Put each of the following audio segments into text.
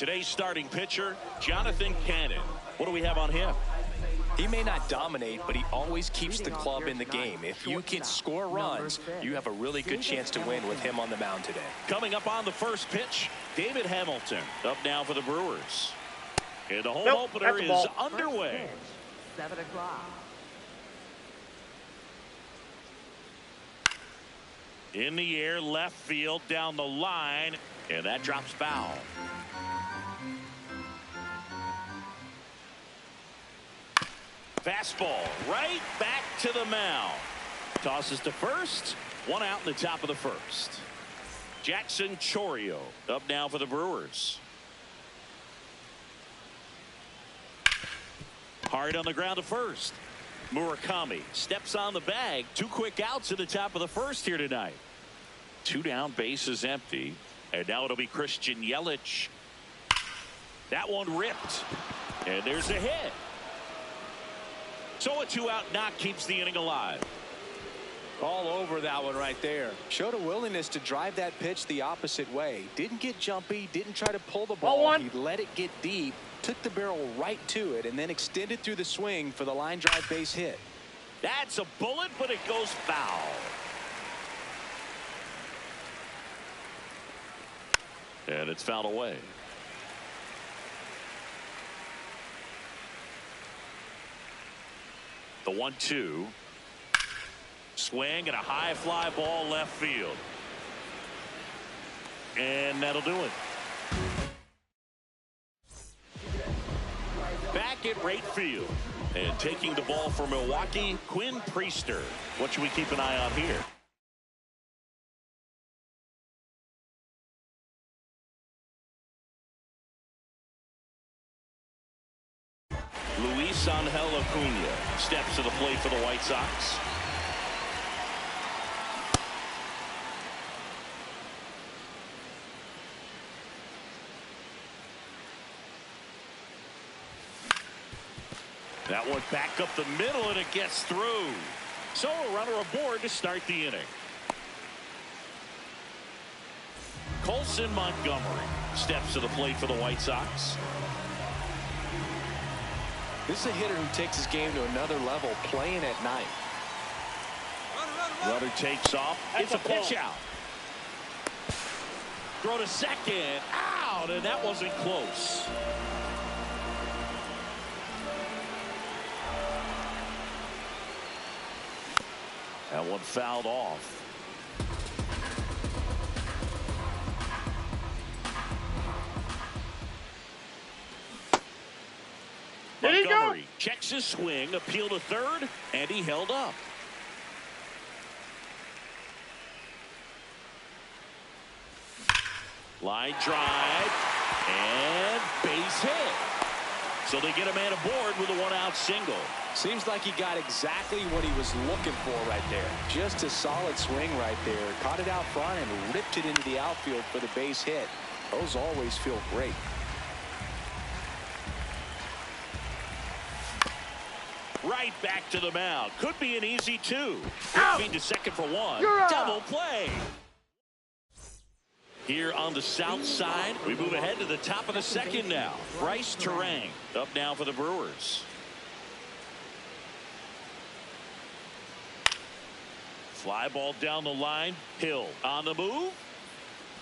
Today's starting pitcher, Jonathan Cannon. What do we have on him? He may not dominate, but he always keeps the club in the game. If you can score runs, you have a really good chance to win with him on the mound today. Coming up on the first pitch, David Hamilton up now for the Brewers. And the home opener is underway. 7 o'clock. In the air, left field, down the line, and that drops foul. Fastball right back to the mound. Tosses to first. One out in the top of the first. Jackson Chourio up now for the Brewers. Hard on the ground to first. Murakami steps on the bag. 2 quick outs at the top of the first here tonight. 2 down, bases empty. And now it'll be Christian Yelich. That one ripped. And there's a hit. So a 2-out knock keeps the inning alive. All over that one right there. Showed a willingness to drive that pitch the opposite way. Didn't get jumpy, didn't try to pull the ball. He let it get deep, took the barrel right to it, and then extended through the swing for the line drive base hit. That's a bullet, but it goes foul. And it's fouled away. The 1-2. Swing and a high fly ball left field. And that'll do it. Back at right field. And taking the ball for Milwaukee, Quinn Priester. What should we keep an eye on here? Luis Angel Acuna steps to the plate for the White Sox. That one back up the middle, and it gets through. So a runner aboard to start the inning. Colson Montgomery steps to the plate for the White Sox. This is a hitter who takes his game to another level, playing at night. Runner takes off. It's a pitch out. Throw to second. Out, and that wasn't close. That one fouled off. Montgomery checks his swing, appeal to third, and he held up. Line drive and base hit. So they get a man aboard with a 1-out single. Seems like he got exactly what he was looking for right there. Just a solid swing right there. Caught it out front and ripped it into the outfield for the base hit. Those always feel great. Right back to the mound. Could be an easy 2. Feed to second for 1. Double play. Here on the south side, we move ahead to the top of the second now. Bryce Terang up now for the Brewers. Fly ball down the line. Hill on the move.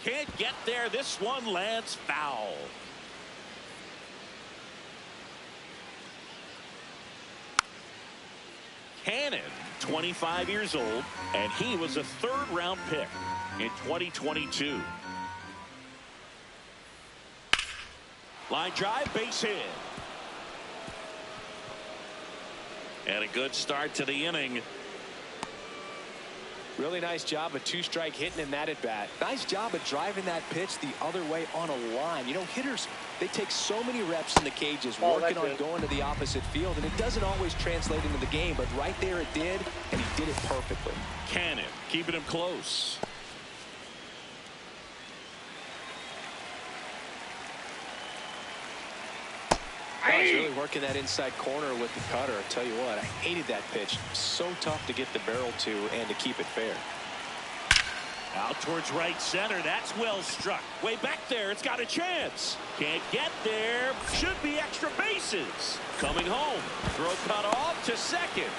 Can't get there. This one lands foul. Cannon, 25 years old, and he was a 3rd-round pick in 2022. Line drive, base hit. And a good start to the inning. Really nice job of 2-strike hitting in that at bat. Nice job of driving that pitch the other way on a line. You know, hitters, they take so many reps in the cages working on going to the opposite field, and it doesn't always translate into the game, but right there it did, and he did it perfectly. Cannon keeping him close. He's really working that inside corner with the cutter. I'll tell you what, I hated that pitch. So tough to get the barrel to and to keep it fair. Out towards right center. That's well struck. Way back there. It's got a chance. Can't get there. Should be extra bases. Coming home. Throw cut off to second.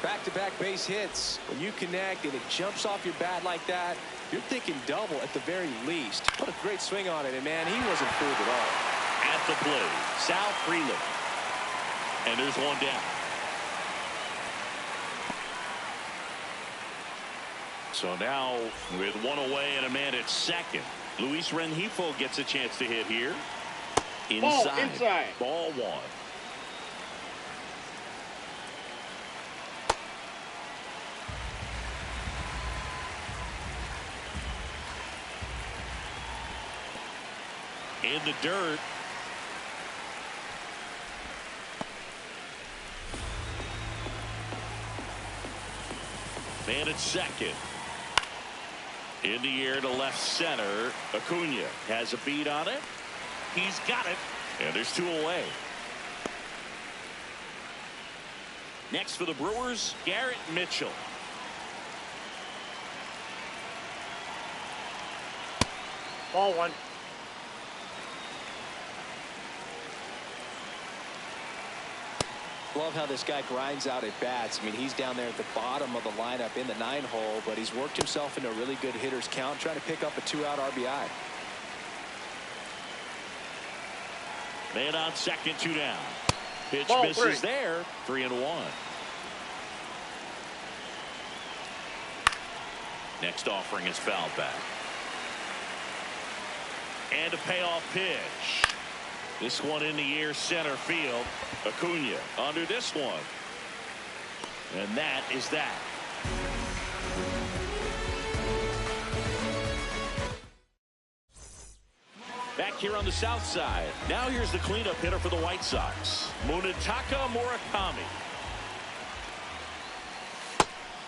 Back-to-back base hits. When you connect and it jumps off your bat like that, you're thinking double at the very least. What a great swing on it. And, man, he wasn't fooled at all. At the plate, Sal Freeland. And there's one down. So now with one away and a man at second, Luis Rengifo gets a chance to hit here. Inside. Ball one. In the dirt. Man at second. In the air to left center. Acuna has a beat on it. He's got it. And there's two away. Next for the Brewers, Garrett Mitchell. Ball one. Love how this guy grinds out at bats. I mean, he's down there at the bottom of the lineup in the 9-hole, but he's worked himself into a really good hitter's count, trying to pick up a 2-out RBI. Man on second, 2 down. Pitch Ball misses three. there. 3-1. Next offering is fouled back. And a payoff pitch. This one in the air center field. Acuna under this one. And that is that. Back here on the south side. Now here's the cleanup hitter for the White Sox. Munetaka Murakami.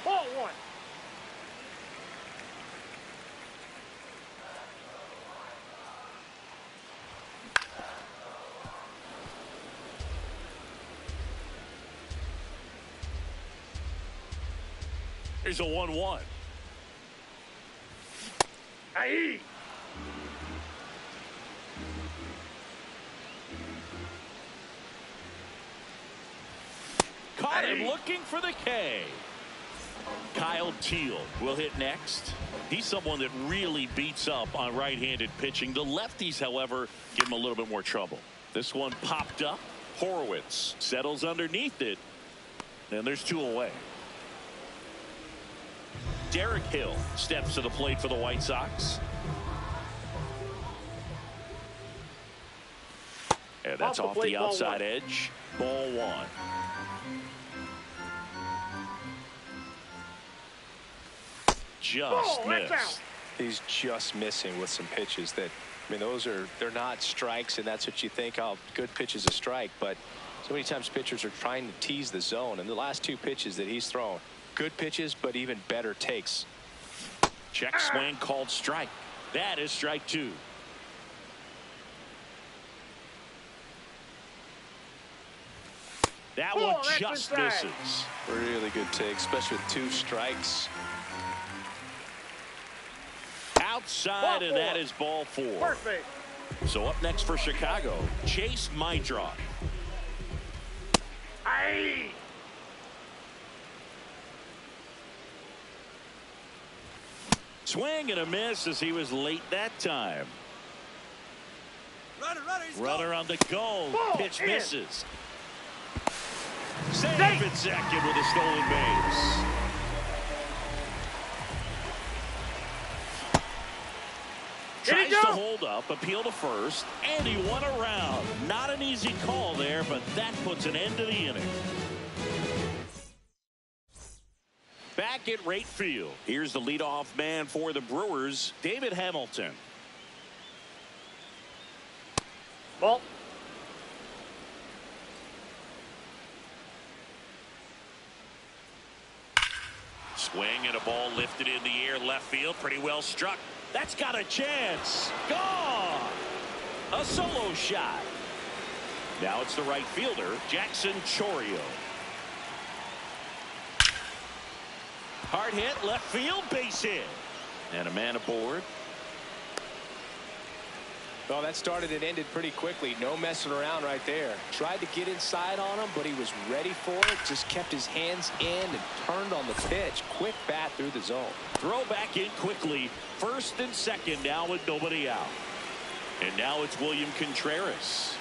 Ball one. Here's a 1-1. Aye. Caught him looking for the K. Kyle Teal will hit next. He's someone that really beats up on right-handed pitching. The lefties, however, give him a little bit more trouble. This one popped up. Horowitz settles underneath it. And there's 2 away. Derek Hill steps to the plate for the White Sox. And that's off the outside edge. Ball one. Just missed. He's just missing with some pitches that, I mean, they're not strikes, and that's what you think, oh, good pitch is a strike. But so many times pitchers are trying to tease the zone, and the last 2 pitches that he's thrown, good pitches, but even better takes. Check swing called strike. That is strike 2. That one just misses. Really good take, especially with 2 strikes. Outside, and that is ball 4. Perfect. So up next for Chicago, Chase Meidroth. Aye. Swing and a miss as he was late that time. Runner on the go. Pitch misses. Save at second with a stolen base. Tries to hold up, appeal to first, and he won around. Not an easy call there, but that puts an end to the inning. Back at right field, here's the leadoff man for the Brewers, David Hamilton. Ball. Swing and a ball lifted in the air left field, pretty well struck. That's got a chance. Gone. A solo shot. Now it's the right fielder, Jackson Chourio. Hard hit, left field, base hit. And a man aboard. Well, that started and ended pretty quickly. No messing around right there. Tried to get inside on him, but he was ready for it. Just kept his hands in and turned on the pitch. Quick bat through the zone. Throw back in quickly. First and second now with nobody out. And now it's William Contreras.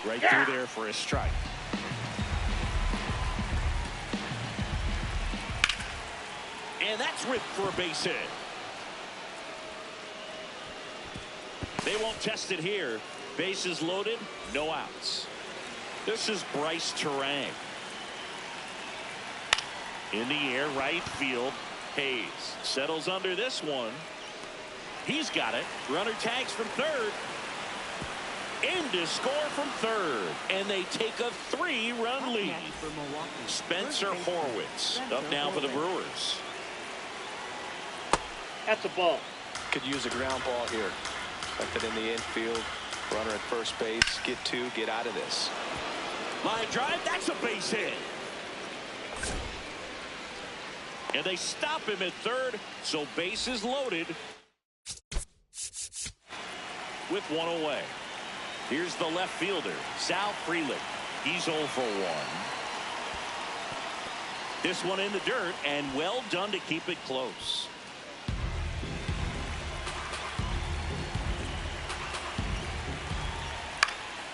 Right through there for a strike. And that's ripped for a base hit. They won't test it here. Bases loaded, no outs. This is Bryce Terang. In the air, right field. Hayes settles under this one. He's got it. Runner tags from third. In to score from third. And they take a 3-run lead. Spencer Horwitz up now for the Brewers. That's a ball. Could use a ground ball here. Left it in the infield. Runner at first base. Get two. Get out of this. Line drive. That's a base hit. And they stop him at third. So bases loaded. With one away. Here's the left fielder, Sal Frelick. He's 0 for 1. This one in the dirt, and well done to keep it close.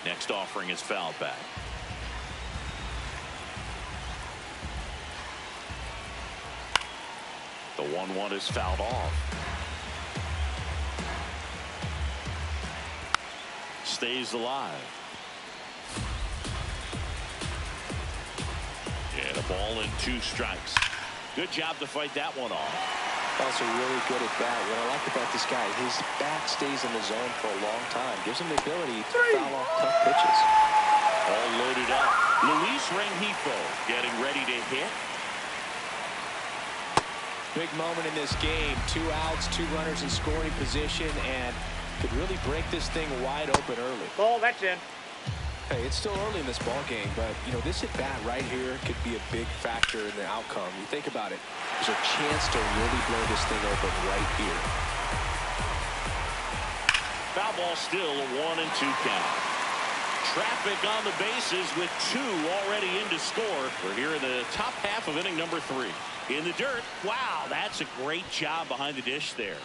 Next offering is fouled back. The 1-1 is fouled off. Stays alive. And a ball and 2 strikes. Good job to fight that one off. Also really good at bat. What I like about this guy, his bat stays in the zone for a long time. Gives him the ability to foul off tough pitches. All loaded up. Luis Rengifo getting ready to hit. Big moment in this game. 2 outs, 2 runners in scoring position, and could really break this thing wide open early. Ball, that's in. Hey, it's still early in this ball game, but you know this at bat right here could be a big factor in the outcome. You think about it. There's a chance to really blow this thing open right here. Foul ball still, a 1-2 count. Traffic on the bases with 2 already in to score. We're here in the top half of inning number 3. In the dirt. Wow, that's a great job behind the dish there.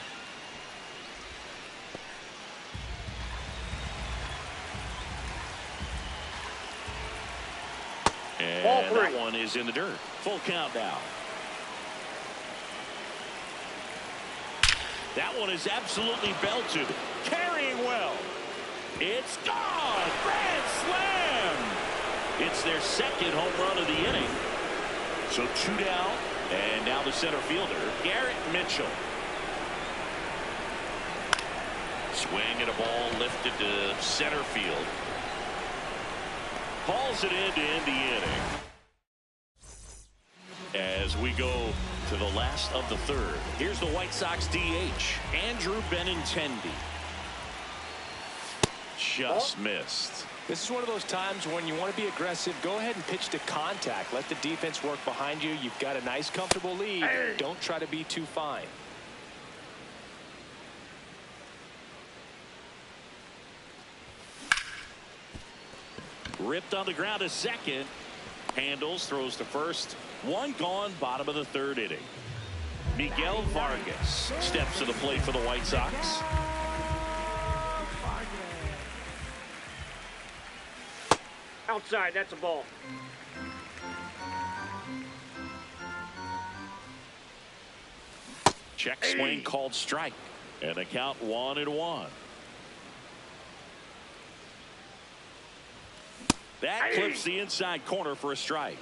And that one is in the dirt. Full count now. That one is absolutely belted. Carrying well. It's gone. Grand slam. It's their second home run of the inning. So 2 down. And now the center fielder, Garrett Mitchell. Swing and a ball lifted to center field. Hauls it in to end the inning. As we go to the last of the third. Here's the White Sox DH, Andrew Benintendi. Just missed. This is one of those times when you want to be aggressive. Go ahead and pitch to contact. Let the defense work behind you. You've got a nice, comfortable lead. Don't try to be too fine. Ripped on the ground to second. Handles, throws to first. 1 gone, bottom of the 3rd inning. Miguel Vargas steps to the plate for the White Sox. Outside, that's a ball. Check swing called strike. And the count 1-1. That clips the inside corner for a strike.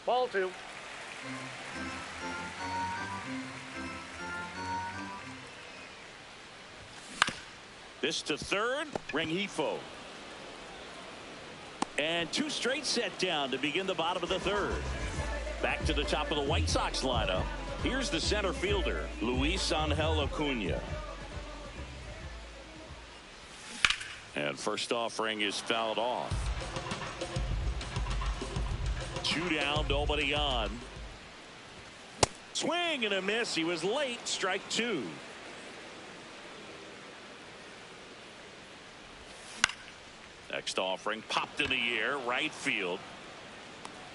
Ball 2. This to third, Rengifo. And 2 straight set down to begin the bottom of the 3rd. Back to the top of the White Sox lineup. Here's the center fielder, Luis Angel Acuna. And first offering is fouled off. 2 down, nobody on. Swing and a miss. He was late. Strike 2. Next offering popped in the air, right field.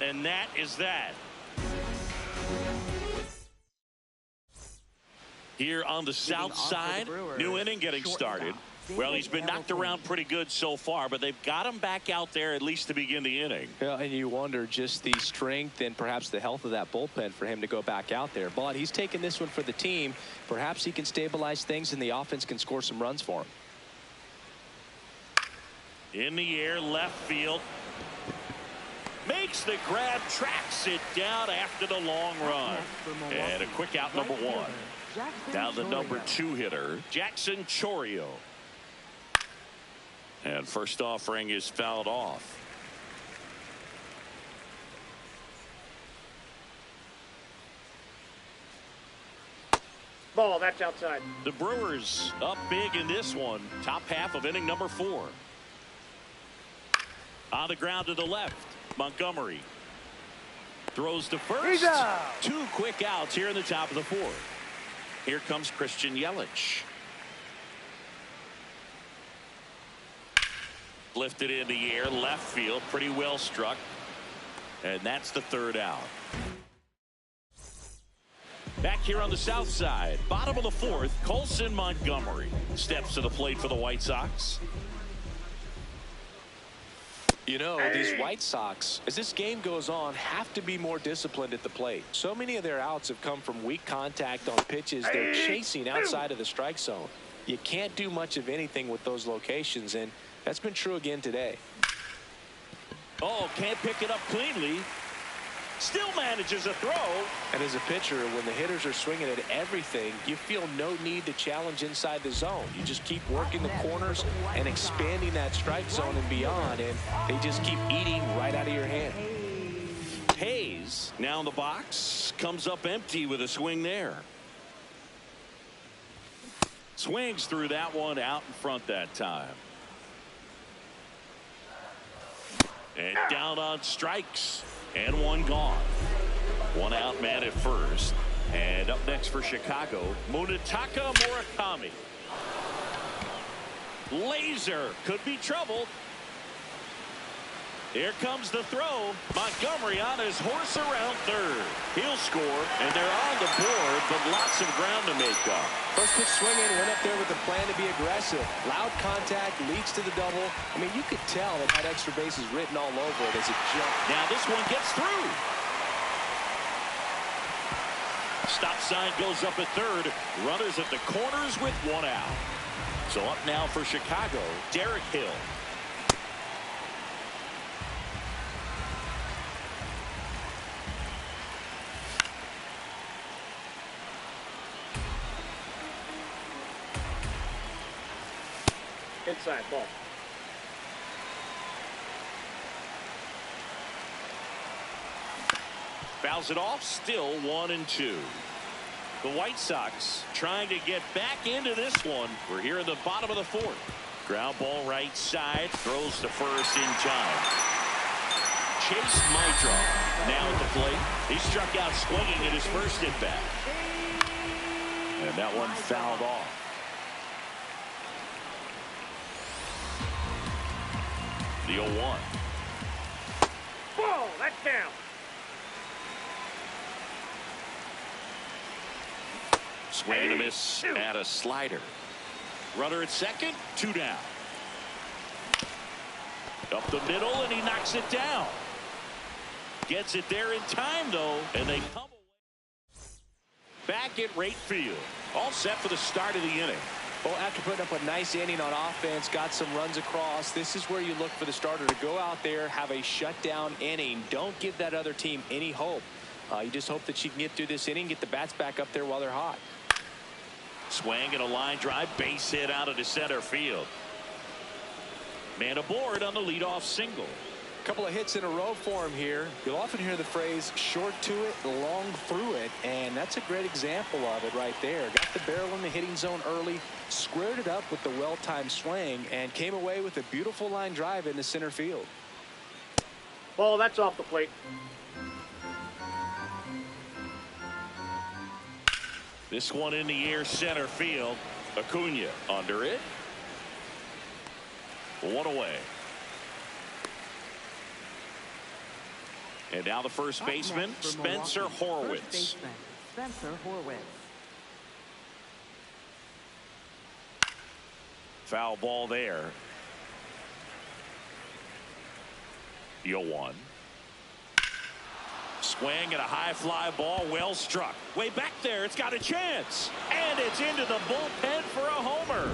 And that is that. Here on the south side, new inning getting started. Well, he's been knocked around pretty good so far, but they've got him back out there at least to begin the inning. Yeah, and you wonder just the strength and perhaps the health of that bullpen for him to go back out there. But he's taking this one for the team. Perhaps he can stabilize things and the offense can score some runs for him. In the air, left field. Makes the grab, tracks it down after the long run. And a quick out, number 1. Now the number 2 hitter, Jackson Chourio. And first offering is fouled off. Ball, that's outside. The Brewers up big in this one. Top half of inning number 4. On the ground to the left, Montgomery throws to first. 2 quick outs here in the top of the 4th. Here comes Christian Yelich. Lifted in the air, left field, pretty well struck. And that's the 3rd out. Back here on the south side, bottom of the 4th, Colson Montgomery steps to the plate for the White Sox. You know, these White Sox, as this game goes on, have to be more disciplined at the plate. So many of their outs have come from weak contact on pitches they're chasing outside of the strike zone. You can't do much of anything with those locations, and that's been true again today. Oh, can't pick it up cleanly. Still manages a throw. And as a pitcher, when the hitters are swinging at everything, you feel no need to challenge inside the zone. You just keep working the corners and expanding that strike zone and beyond, and they just keep eating right out of your hand. Hayes now in the box, comes up empty with a swing there. Swings through that one, out in front that time. And down on strikes. And 1 gone. 1 out, man at first. And up next for Chicago, Munetaka Murakami. Laser could be trouble. Here comes the throw. Montgomery on his horse around 3rd. He'll score, and they're on the board, but lots of ground to make up. First pitch swinging, went up there with a plan to be aggressive. Loud contact leads to the double. I mean, you could tell it had extra bases written all over it as it jumped. Now this one gets through. Stop sign goes up at 3rd. Runners at the corners with 1 out. So up now for Chicago, Derek Hill. Inside, ball. Fouls it off, still 1-2. The White Sox trying to get back into this one. We're here in the bottom of the 4th. Ground ball right side, throws to first in time. Chase Mitra now at the plate. He struck out swinging in his first at bat. And that one fouled off. The 0-1. Ball, that's down. Swing and a miss at a slider. Runner at second, 2 down. Up the middle, and he knocks it down. Gets it there in time, though, and they come away. Back at right field. All set for the start of the inning. Well, after putting up a nice inning on offense, got some runs across, this is where you look for the starter to go out there, have a shutdown inning. Don't give that other team any hope. You just hope that she can get through this inning, get the bats back up there while they're hot. Swing and a line drive, base hit out of the center field. Man aboard on the leadoff single. A couple of hits in a row for him here. You'll often hear the phrase short to it, long through it, and that's a great example of it right there. Got the barrel in the hitting zone early, squared it up with the well-timed swing, and came away with a beautiful line drive into center field. Ball, that's off the plate. This one in the air center field. Acuna under it. One away. And now the first baseman, Spencer Horwitz. Foul ball there. 0-1. Swing and a high fly ball, well struck. Way back there, it's got a chance. And it's into the bullpen for a homer.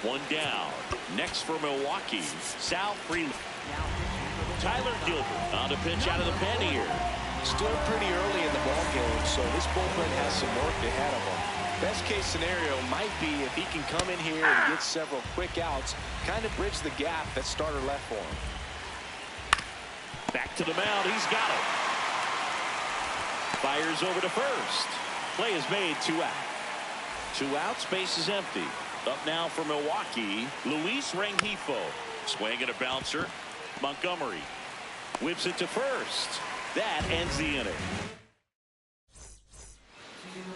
One down. Next for Milwaukee, Sal Freeland. Tyler Gilbert on the pitch out of the pen here. Still pretty early in the ball game, so this bullpen has some work ahead of him. Best case scenario might be if he can come in here and get several quick outs, kind of bridge the gap that starter left for him. Back to the mound, he's got it. Fires over to first. Play is made, 2 out. 2 outs, base is empty. Up now for Milwaukee, Luis Rengifo. Swing and a bouncer. Montgomery whips it to first. That ends the inning.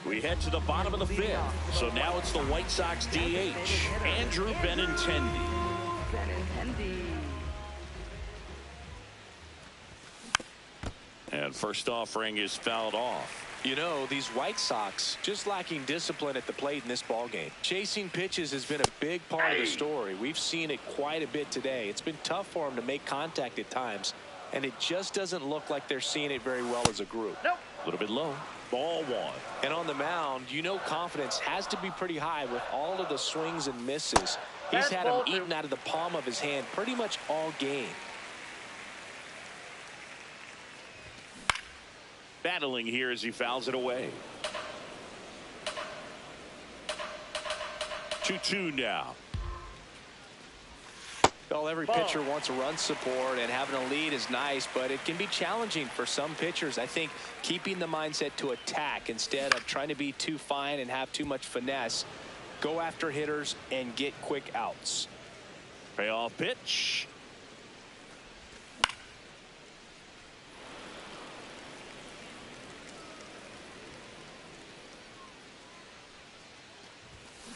We head to the bottom of the 5th. So now it's the White Sox DH, Andrew Benintendi. And first offering is fouled off. You know, these White Sox just lacking discipline at the plate in this ball game. Chasing pitches has been a big part of the story. We've seen it quite a bit today. It's been tough for them to make contact at times, and it just doesn't look like they're seeing it very well as a group. Nope. A little bit low. Ball 1. And on the mound, you know, confidence has to be pretty high with all of the swings and misses. He's had them eaten out of the palm of his hand pretty much all game. Battling here as he fouls it away. 2-2 now. Well, every pitcher wants a run support, and having a lead is nice, but it can be challenging for some pitchers. I think keeping the mindset to attack instead of trying to be too fine and have too much finesse. Go after hitters and get quick outs. Payoff pitch.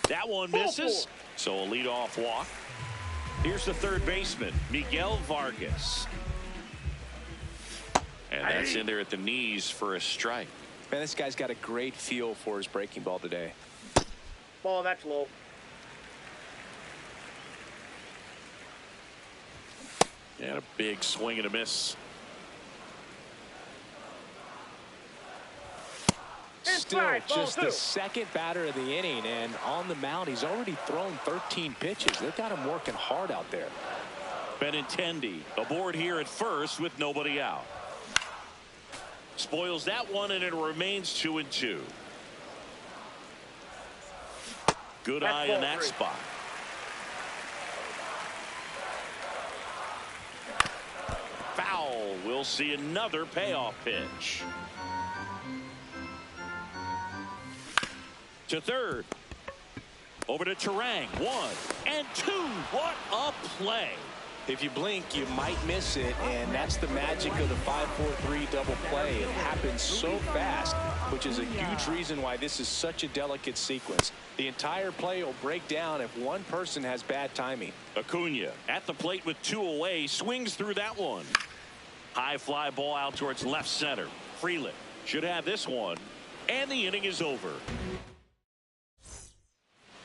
That one misses. So a leadoff walk. Here's the third baseman, Miguel Vargas. And that's in there at the knees for a strike. Man, this guy's got a great feel for his breaking ball today. Ball, that's low. And a big swing and a miss. Still just the second batter of the inning, and on the mound he's already thrown 13 pitches. They've got him working hard out there. Benintendi aboard here at first with nobody out. Spoils that one, and it remains 2-2. Good eye in that spot. Foul. We'll see another payoff pitch. To third. Over to Terang. 1 and 2. What a play. If you blink, you might miss it, and that's the magic of the 5-4-3 double play. It happens so fast, which is a huge reason why this is such a delicate sequence. The entire play will break down if one person has bad timing. Acuna at the plate with 2 away, swings through that one. High fly ball out towards left center. Freeland should have this one, and the inning is over.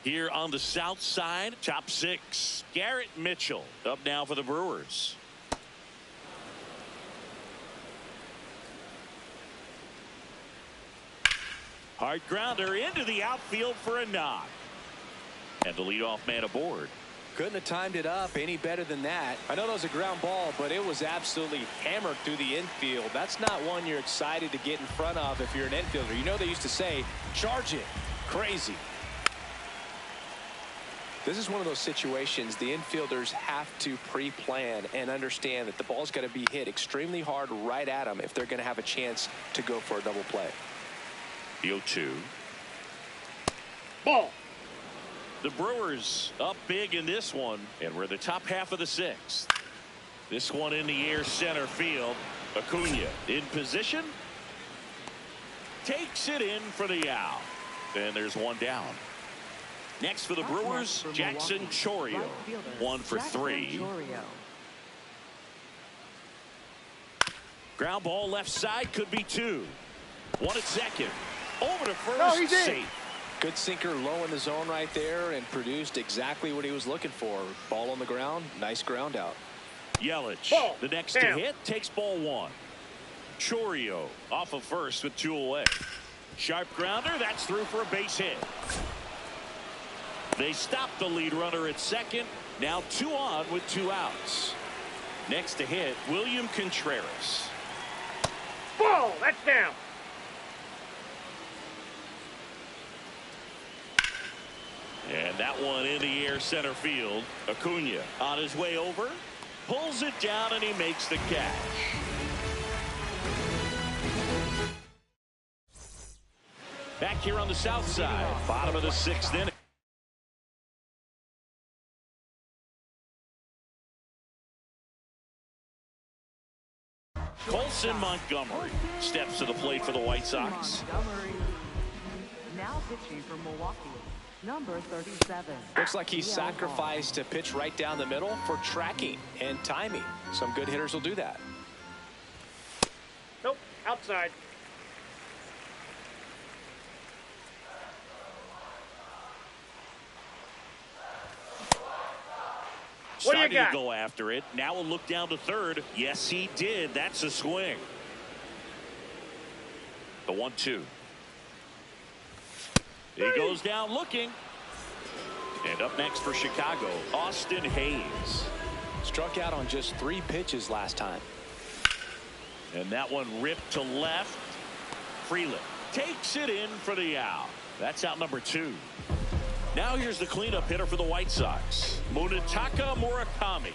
Here on the south side, top 6, Garrett Mitchell up now for the Brewers. Hard grounder into the outfield for a knock. And the leadoff man aboard. Couldn't have timed it up any better than that. I know that was a ground ball, but it was absolutely hammered through the infield. That's not one you're excited to get in front of if you're an infielder. You know they used to say, charge it. Crazy. This is one of those situations the infielders have to pre-plan and understand that the ball's got to be hit extremely hard right at them if they're going to have a chance to go for a double play. The 0-2. Ball. The Brewers up big in this one, and we're the top half of the 6th. This one in the air center field. Acuna in position. takes it in for the out. And there's one down. Next for the Brewers, Jackson Chourio. 1 for 3. Ground ball left side, could be 2. 1 at second. Over to first. No, he's in. Safe. Good sinker low in the zone right there and produced exactly what he was looking for. Ball on the ground. Nice ground out. Yelich, Ball. the next Down. to hit, takes ball 1. Chourio off of first with 2 away. Sharp grounder, that's through for a base hit. They stop the lead runner at second. Now 2 on with 2 outs. Next to hit, William Contreras. Ball. That's down. And that one in the air center field. Acuna on his way over. Pulls it down and he makes the catch. Back here on the south side. Bottom of the 6th inning. Colson Montgomery steps to the plate for the White Sox. Now pitching for Milwaukee, number 37. Looks like he sacrificed to pitch right down the middle for tracking and timing. Some good hitters will do that. Nope. Outside. What do you Starting got? to go after it. Now a look down to third. Yes, he did. That's a swing. The 1-2. He goes down looking. And up next for Chicago, Austin Hayes. Struck out on just 3 pitches last time. And that one ripped to left. Freeland takes it in for the out. That's out number 2. Now here's the cleanup hitter for the White Sox, Munetaka Murakami.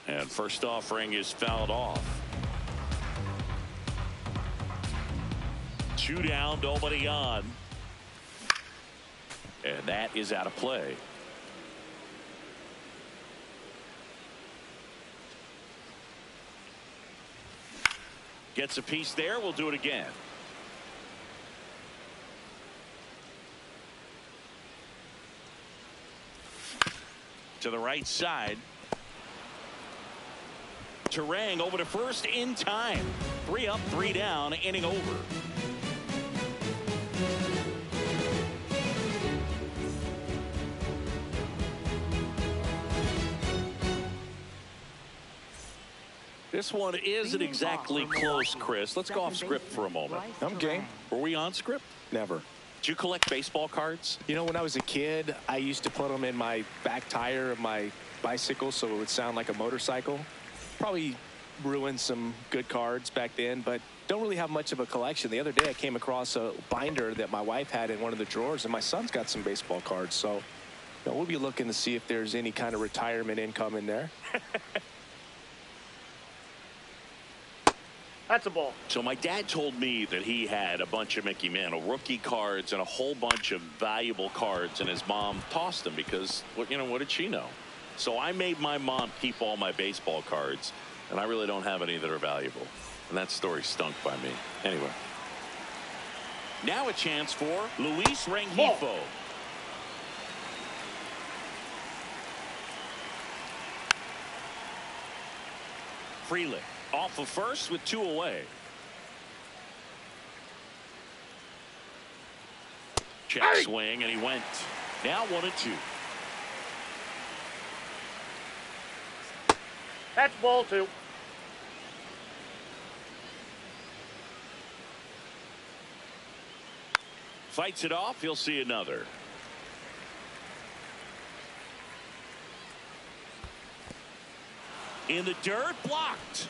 And first offering is fouled off. 2 down, nobody on. And that is out of play. Gets a piece there. We'll do it again. To the right side. Terang over to first in time. 3 up, 3 down, inning over. This one isn't exactly close, Chris. Let's go off script for a moment. I'm game. Were we on script? Never. Did you collect baseball cards? You know, when I was a kid, I used to put them in my back tire of my bicycle so it would sound like a motorcycle. Probably ruined some good cards back then, but don't really have much of a collection. The other day I came across a binder that my wife had in one of the drawers, and my son's got some baseball cards. So, you know, we'll be looking to see if there's any kind of retirement income in there. That's a ball. So my dad told me that he had a bunch of Mickey Mantle rookie cards and a whole bunch of valuable cards, and his mom tossed them because, you know, what did she know? So I made my mom keep all my baseball cards, and I really don't have any that are valuable. And that story stunk by me. Anyway. Now a chance for Luis Rengifo. Freeland off of first with 2 away. Check swing, and he went. Now 1-2. That's ball 2. Fights it off. He'll see another. In the dirt, blocked.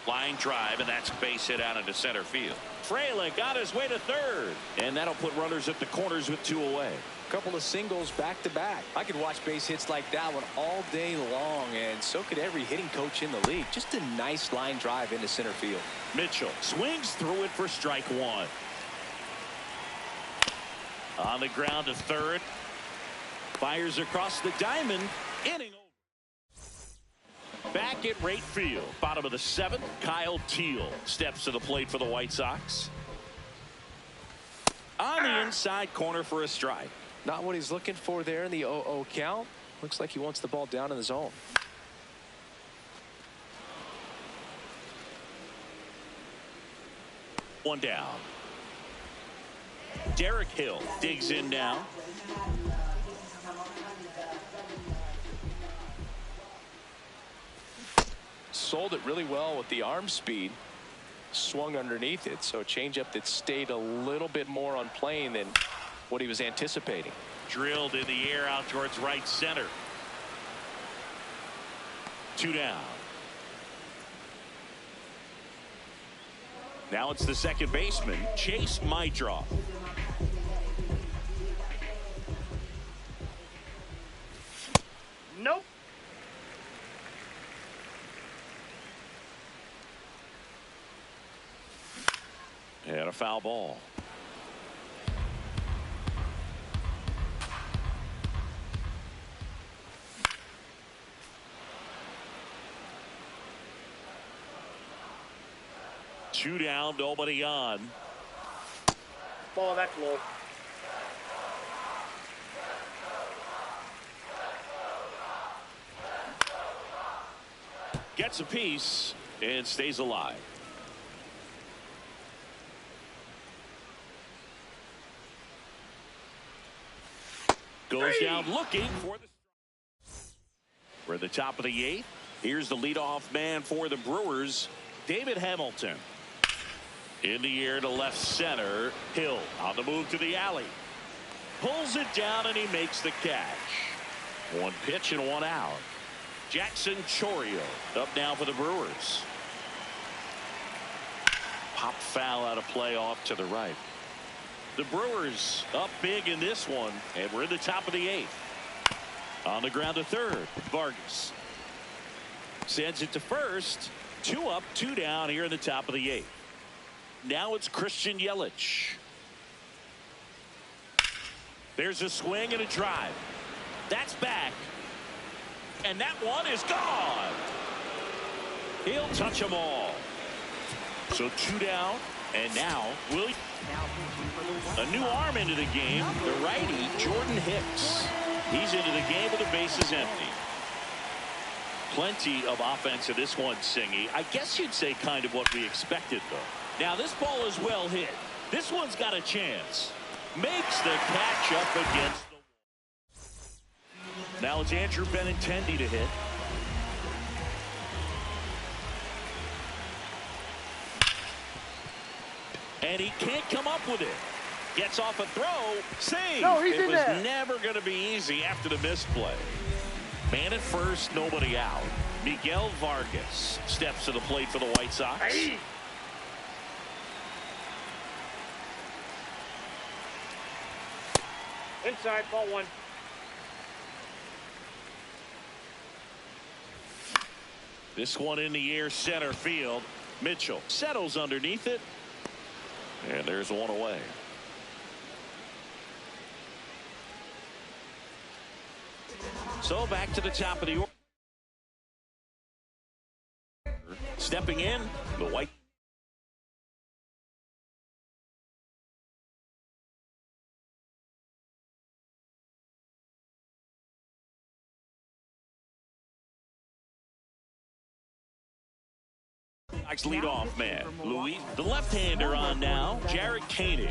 Line drive, and that's base hit out into center field. Fraley got his way to third, and that'll put runners at the corners with 2 away. Couple of singles back to back. I could watch base hits like that one all day long, and so could every hitting coach in the league. Just a nice line drive into center field. Mitchell swings through it for strike 1. On the ground to third. Fires across the diamond. Inning over. Back at right field. Bottom of the seventh. Kyle Teal steps to the plate for the White Sox. On the inside corner for a strike. Not what he's looking for there in the 0-0 count. Looks like he wants the ball down in the zone. One down. Derek Hill digs in now. Sold it really well with the arm speed. Swung underneath it, so a changeup that stayed a little bit more on plane than what he was anticipating. Drilled in the air out towards right center. 2 down. Now it's the second baseman, Chase Mydroff. Nope. And a foul ball. Two down, nobody on. Ball, that's low. Gets a piece and stays alive. Goes down looking for the. We're at the top of the 8th. Here's the leadoff man for the Brewers, David Hamilton. In the air to left center. Hill on the move to the alley. Pulls it down and he makes the catch. One pitch and one out. Jackson Chourio up now for the Brewers. Pop foul out of play off to the right. The Brewers up big in this one, and we're in the top of the 8th. On the ground to third. Vargas sends it to first. 2 up, 2 down here in the top of the 8th. Now it's Christian Yelich. There's a swing and a drive. That's back. And that one is gone. He'll touch them all. So 2 down. And now Willie. A new arm into the game. The righty, Jordan Hicks. He's into the game with the bases empty. Plenty of offense in this one, Singy. I guess you'd say kind of what we expected, though. Now this ball is well hit. This one's got a chance. Makes the catch up against the wall. Now it's Andrew Benintendi to hit. And he can't come up with it. Gets off a throw. Save. No, he's it in was there. never going to be easy after the misplay. Man at first, nobody out. Miguel Vargas steps to the plate for the White Sox. Hey. Inside, ball 1. This one in the air, center field. Mitchell settles underneath it. And there's one away. So back to the top of the order. Stepping in, the White. Leadoff man, Louis, the left-hander on now, Jared Koenig.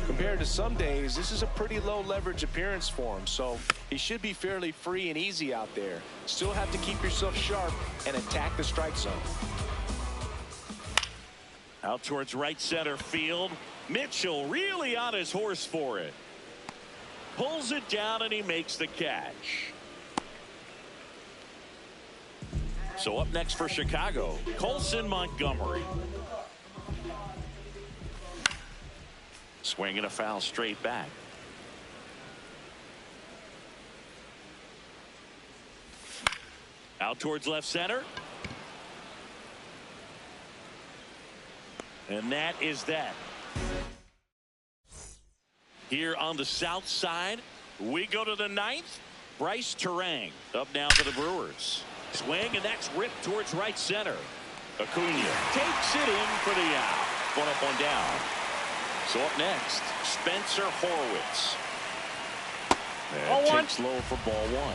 Compared to some days, this is a pretty low leverage appearance for him, so he should be fairly free and easy out there. Still have to keep yourself sharp and attack the strike zone. Out towards right center field. Mitchell really on his horse for it. Pulls it down and he makes the catch. So up next for Chicago, Colson Montgomery. Swinging a foul straight back. Out towards left center. And that is that. Here on the south side, we go to the ninth. Bryce Terang up now for the Brewers. Swing, and that's ripped towards right center. Acuna takes it in for the out. One up, one down. So up next, Spencer Horwitz. And takes low for ball one.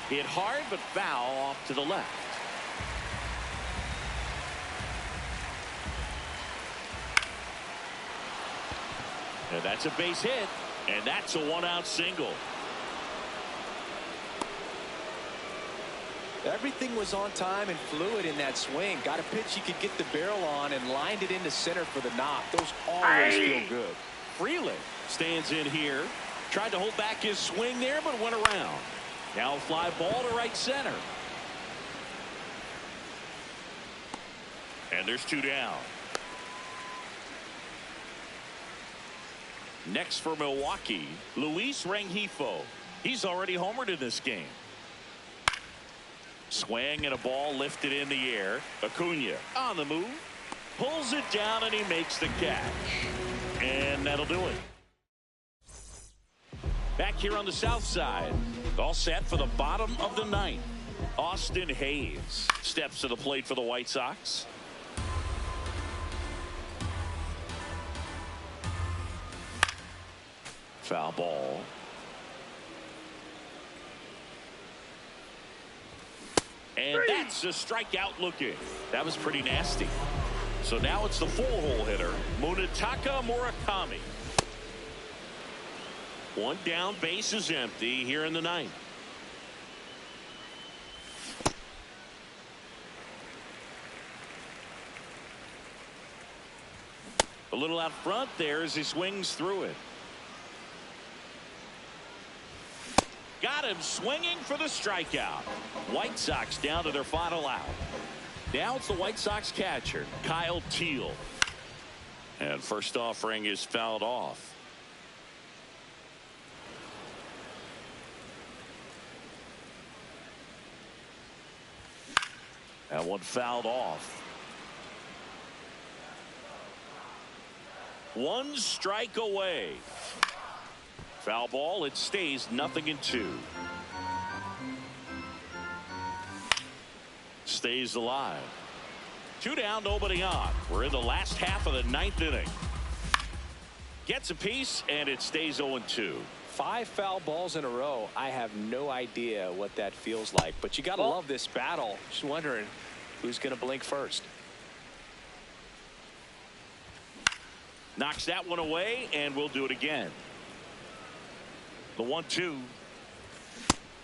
Hit hard, but foul off to the left. And that's a base hit, and that's a one-out single. Everything was on time and fluid in that swing. Got a pitch he could get the barrel on and lined it into center for the knock. Those always feel good. Freeland stands in here. Tried to hold back his swing there, but went around. Now a fly ball to right center. And there's two down. Next for Milwaukee, Luis Rengifo. He's already homered in this game. Swing and a ball lifted in the air. Acuna on the move. Pulls it down and he makes the catch. And that'll do it. Back here on the south side. All set for the bottom of the ninth. Austin Hayes steps to the plate for the White Sox. Foul ball. And that's a strikeout looking. That was pretty nasty. So now it's the full hole hitter, Munetaka Murakami. One down, base is empty here in the ninth. A little out front there as he swings through it. Got him swinging for the strikeout. White Sox down to their final out. Now it's the White Sox catcher, Kyle Teal. And first offering is fouled off. That one fouled off. One strike away. Foul ball. It stays 0-2. Stays alive. Two down, nobody on. We're in the last half of the ninth inning. Gets a piece, and it stays 0-2. 5 foul balls in a row. I have no idea what that feels like, but you got to love this battle. Just wondering who's going to blink first. Knocks that one away, and we'll do it again. The 1-2.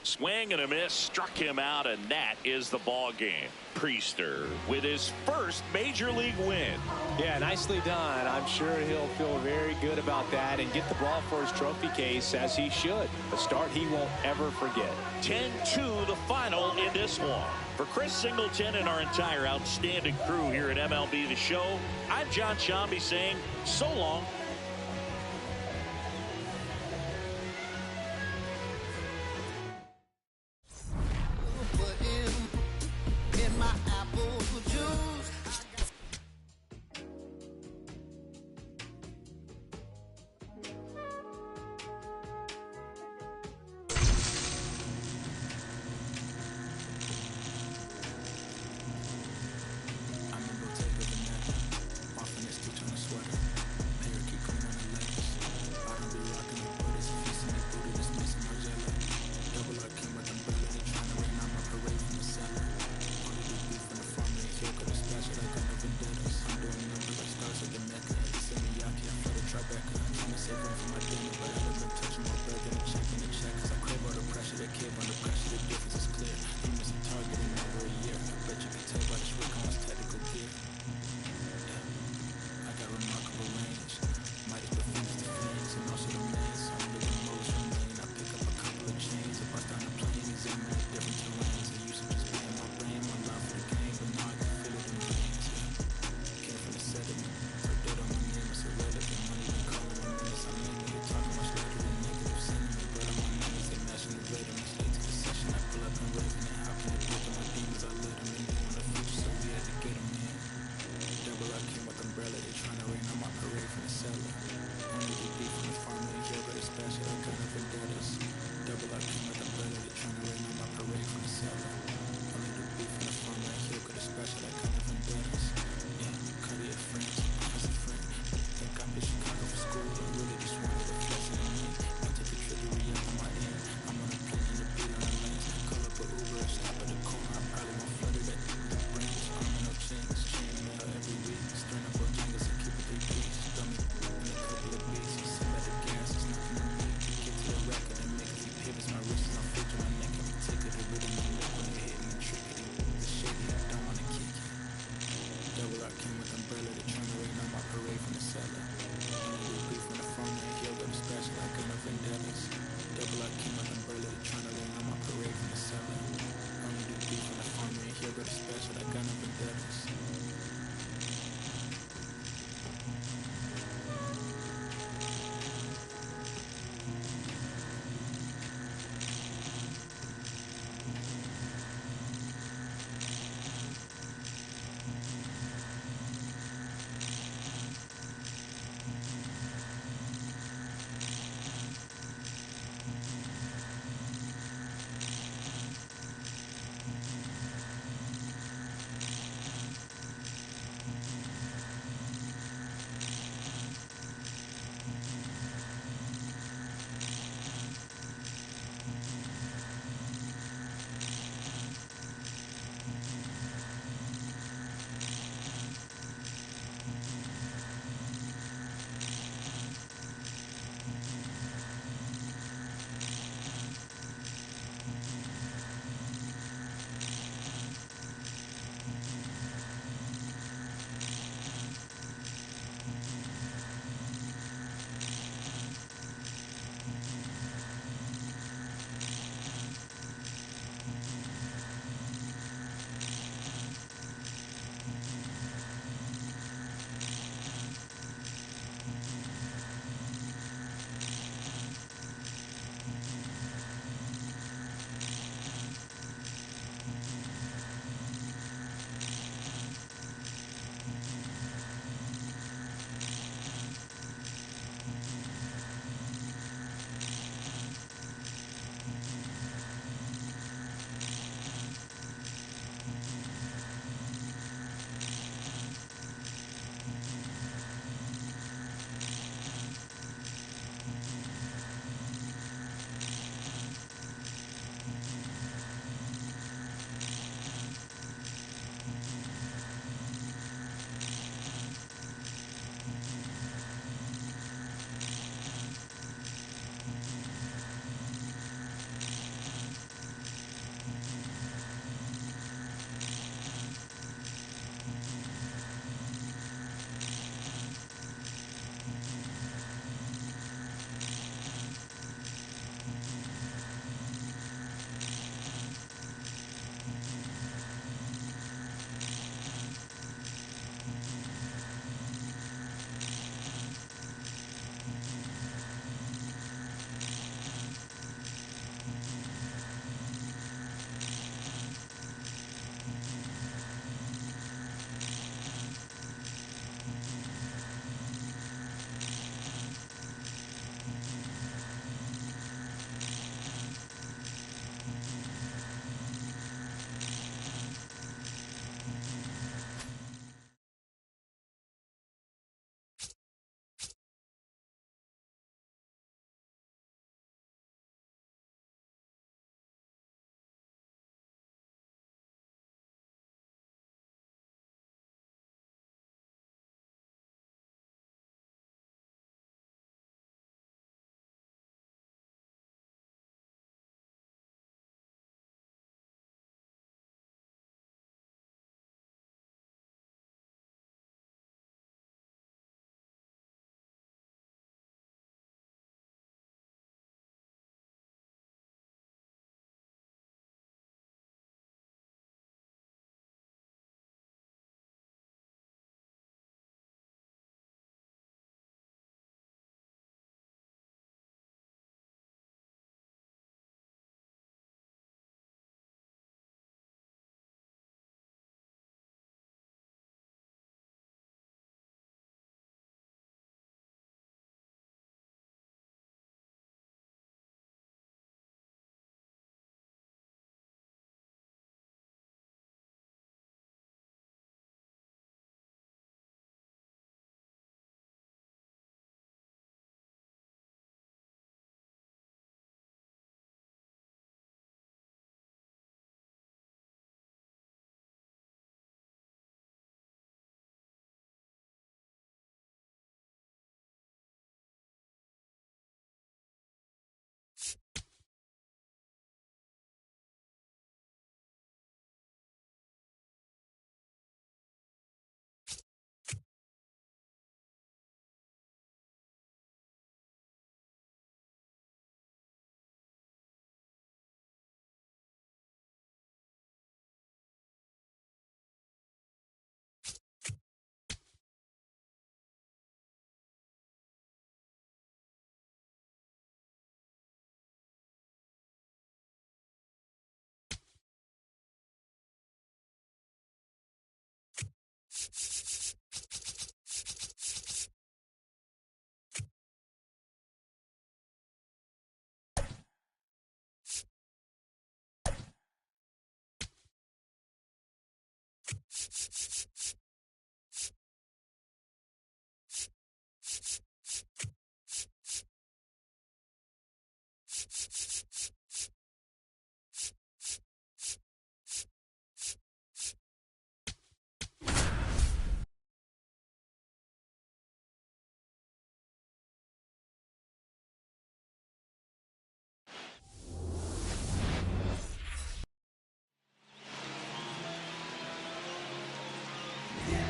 Swing and a miss, struck him out, and that is the ball game. Priester with his first major league win. Yeah, nicely done. I'm sure he'll feel very good about that and get the ball for his trophy case, as he should. A start he won't ever forget. 10-2 the final in this one. For Chris Singleton and our entire outstanding crew here at MLB The Show, I'm John Shambi saying so long.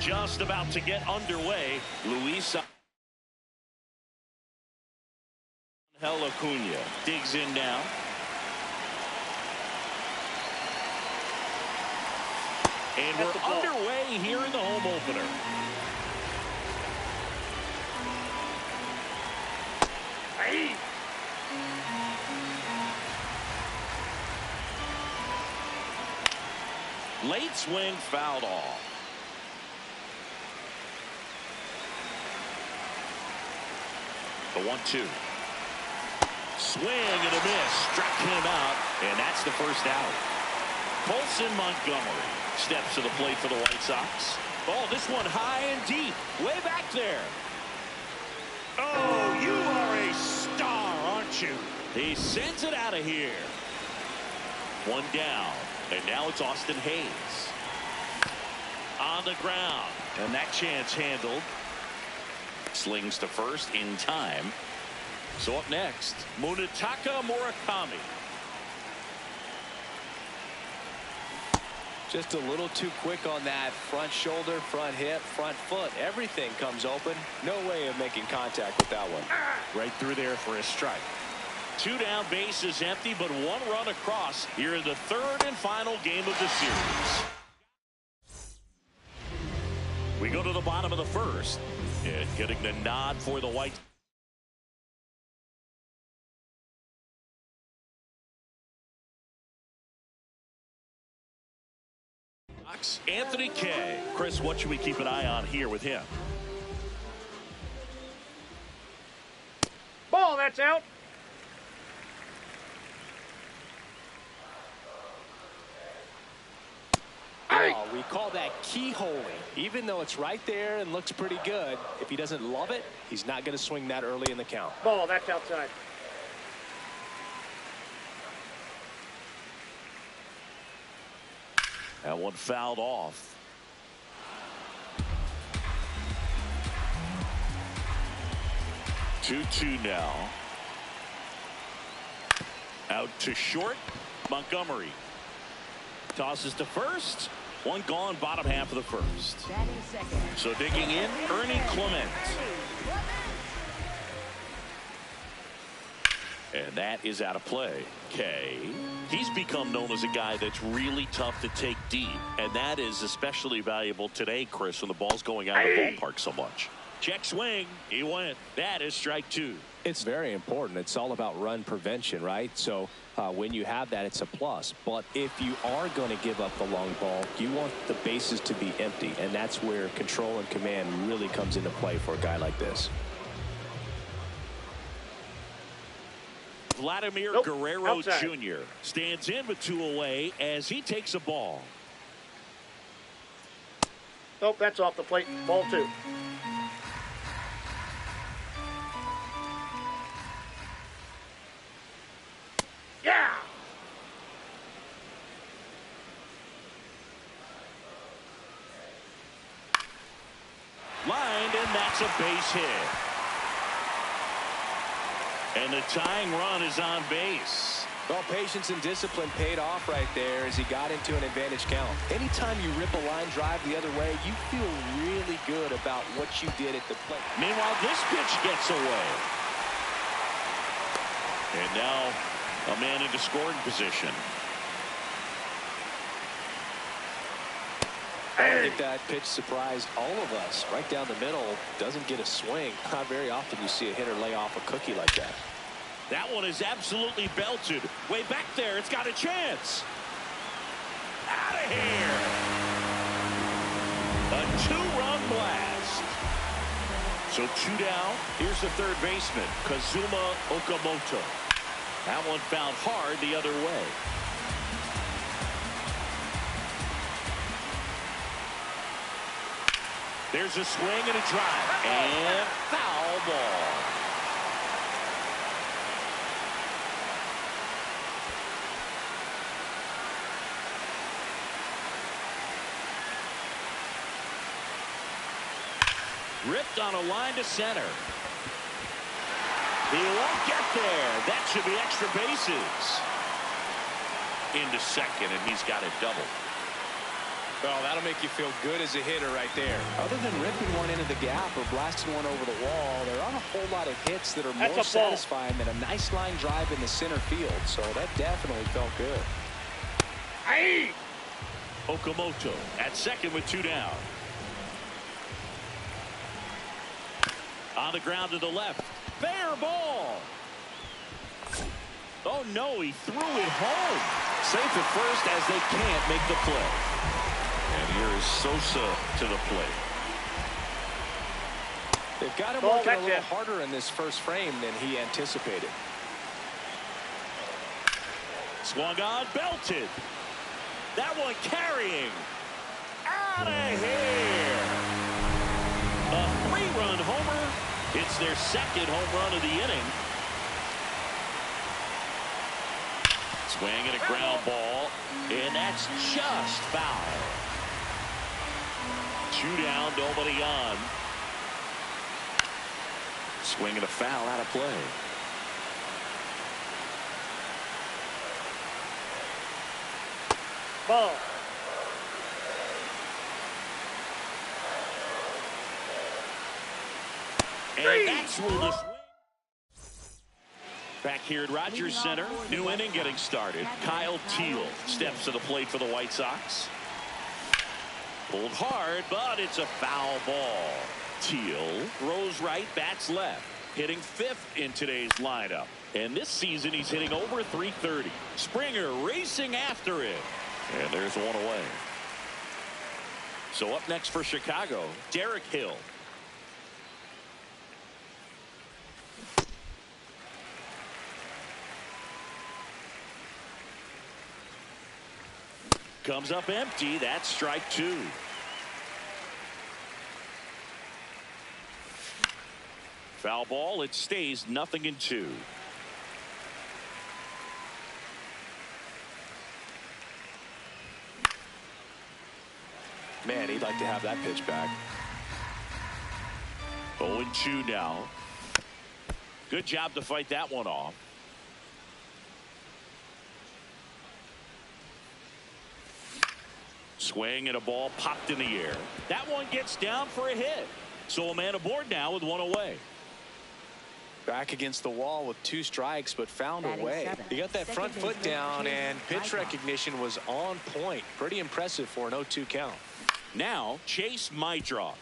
just about to get underway. Luis Angel Acuna digs in now. And we're underway here in the home opener. Hey. Late swing fouled off. The 1-2. Swing and a miss. Struck him out, and that's the first out. Colson Montgomery steps to the plate for the White Sox. Oh, this one high and deep. Way back there. Oh, you are a star, aren't you? He sends it out of here. One down. And now it's Austin Hayes. On the ground. And that chance handled. Slings to first in time. So up next, Munetaka Murakami. Just a little too quick on that front shoulder, front hip, front foot. Everything comes open. No way of making contact with that one. Right through there for a strike. 2 down, bases empty, but 1 run across here in the 3rd and final game of the series. We go to the bottom of the 1st, and getting the nod for the White Sox. Anthony Kay. Chris, what should we keep an eye on here with him? Ball, that's out. Oh, we call that keyholing. Even though it's right there and looks pretty good, if he doesn't love it, he's not going to swing that early in the count. Ball, that's outside. That one fouled off. Two now. Out to short. Montgomery tosses to first. 1 gone, bottom half of the 1st. So digging in, Ernie Clement. And that is out of play. Kay. He's become known as a guy that's really tough to take deep. And that is especially valuable today, Chris, when the ball's going out of the ballpark so much. Check swing. He went. That is strike 2. It's very important. It's all about run prevention, right? So when you have that, it's a plus. But if you are going to give up the long ball, you want the bases to be empty. And that's where control and command really comes into play for a guy like this. Vladimir Guerrero outside. Jr. stands in with 2 away as he takes a ball. Nope, that's off the plate. Ball 2. Yeah! Lined, and that's a base hit. And the tying run is on base. Well, patience and discipline paid off right there as he got into an advantage count. Anytime you rip a line drive the other way, you feel really good about what you did at the plate. Meanwhile, this pitch gets away. And now a man into scoring position. I think that pitch surprised all of us. Right down the middle, doesn't get a swing. Not very often you see a hitter lay off a cookie like that. That one is absolutely belted. Way back there, it's got a chance. Out of here. A 2-run blast. So 2 down. Here's the third baseman, Kazuma Okamoto. That one found hard the other way. There's a swing and a drive. And foul ball. Ripped on a line to center. He won't get there. That should be extra bases. Into second, and he's got it double. Well, that'll make you feel good as a hitter right there. Other than ripping one into the gap or blasting one over the wall, there aren't a whole lot of hits that are more satisfying than a nice line drive in the center field. So that definitely felt good. Hey! Okamoto at second with 2 down. On the ground to the left. Fair ball. Oh, no, he threw it home. Safe at first as they can't make the play. And here is Sosa to the plate. They've got him working a little harder in this first frame than he anticipated. Swung on, belted. That one carrying. Out of here. A 3-run homer. It's their second home run of the inning. Swing and a ground ball. And that's just foul. 2 down, nobody on. Swing and a foul out of play. Ball. And that's ruled a swing. Back here at Rogers Center, new inning getting started. Kyle Teal steps to the plate for the White Sox. Pulled hard, but it's a foul ball. Teal throws right, bats left. Hitting 5th in today's lineup. And this season he's hitting over .330. Springer racing after it. And there's one away. So up next for Chicago, Derek Hill. Comes up empty. That's strike 2. Foul ball. It stays 0-2. Man, he'd like to have that pitch back. 0-2 now. Good job to fight that one off. Swing and a ball popped in the air. That one gets down for a hit. So a man aboard now with 1 away. Back against the wall with 2 strikes, but found a way. He got that front foot down, and pitch recognition was on point. Pretty impressive for an 0-2 count. Now Chase Mydroth.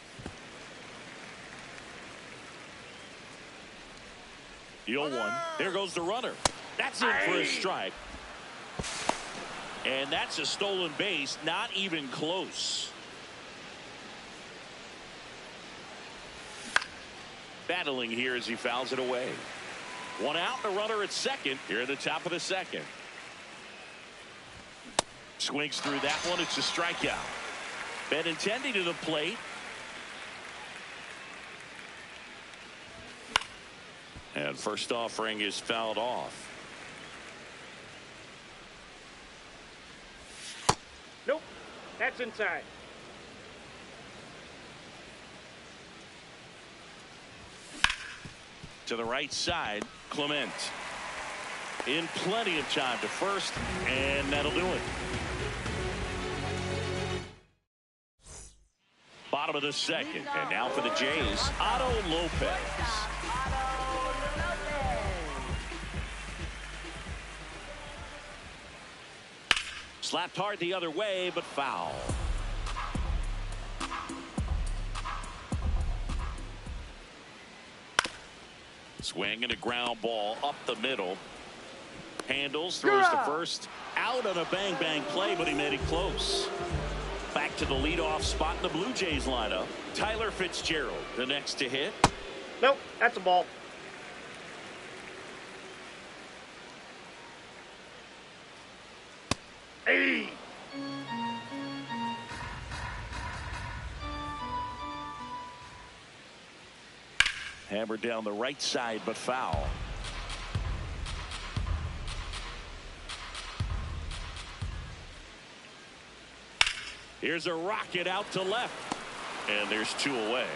The 0-1. There goes the runner. That's in for a strike. And that's a stolen base, not even close. Battling here as he fouls it away. 1 out and a runner at second here at the top of the second. Swings through that one. It's a strikeout. Benintendi to the plate. And first offering is fouled off. Nope. That's inside. To the right side, Clement. In plenty of time to first, and that'll do it. Bottom of the second, and now for the Jays, Otto Lopez. Slapped hard the other way, but foul. Swing and a ground ball up the middle. Handles, throws to first. Out on a bang-bang play, but he made it close. Back to the leadoff spot in the Blue Jays lineup. Tyler Fitzgerald, the next to hit. Nope, that's a ball. Hey! Hammered down the right side, but foul. Here's a rocket out to left. And there's 2 away.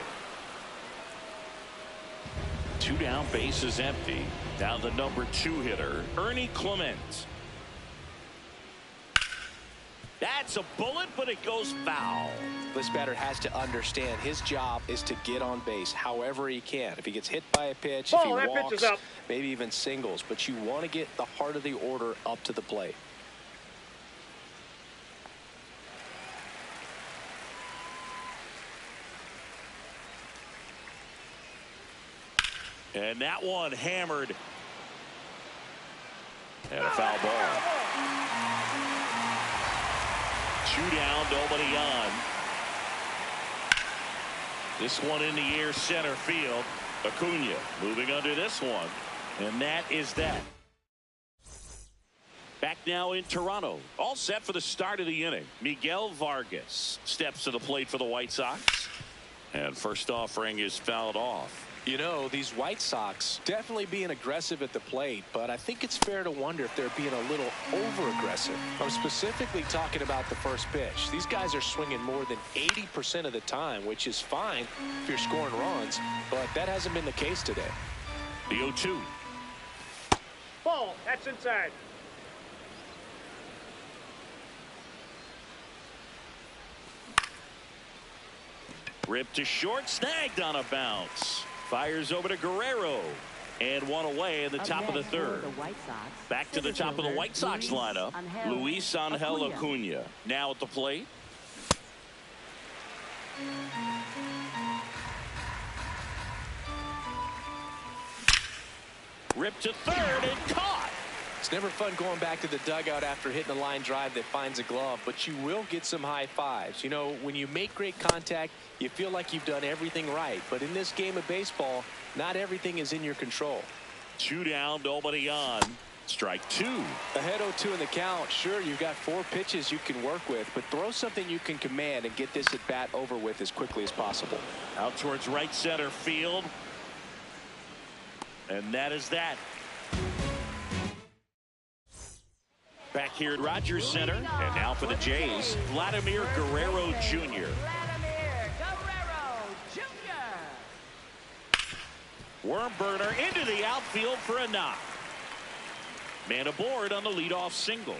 2 down, base is empty. Now the number 2 hitter, Ernie Clement. That's a bullet, but it goes foul. This batter has to understand his job is to get on base however he can. If he gets hit by a pitch, if he that pitch walks, is up. maybe even singles. But you want to get the heart of the order up to the plate. And that one hammered. And a foul ball. 2 down, nobody on. This one in the air, center field. Acuna moving under this one. And that is that. Back now in Toronto. All set for the start of the inning. Miguel Vargas steps to the plate for the White Sox. And first offering is fouled off. You know, these White Sox definitely being aggressive at the plate, but I think it's fair to wonder if they're being a little over-aggressive. I'm specifically talking about the first pitch. These guys are swinging more than 80% of the time, which is fine if you're scoring runs, but that hasn't been the case today. The 0-2. Ball. That's inside. Ripped to short, snagged on a bounce. Fires over to Guerrero. And one away in the top of the third. Back to the top of the White Sox lineup. Luis Angel Acuna now at the plate. Ripped to third and caught. It's never fun going back to the dugout after hitting a line drive that finds a glove, but you will get some high fives. You know, when you make great contact, you feel like you've done everything right. But in this game of baseball, not everything is in your control. 2 down, nobody on. Strike 2. Ahead 0-2 in the count. Sure, you've got 4 pitches you can work with, but throw something you can command and get this at bat over with as quickly as possible. Out towards right center field. And that is that. Back here at Rogers Center, and now for the Jays, Vladimir Guerrero Jr. Worm burner into the outfield for a knock. Man aboard on the leadoff single.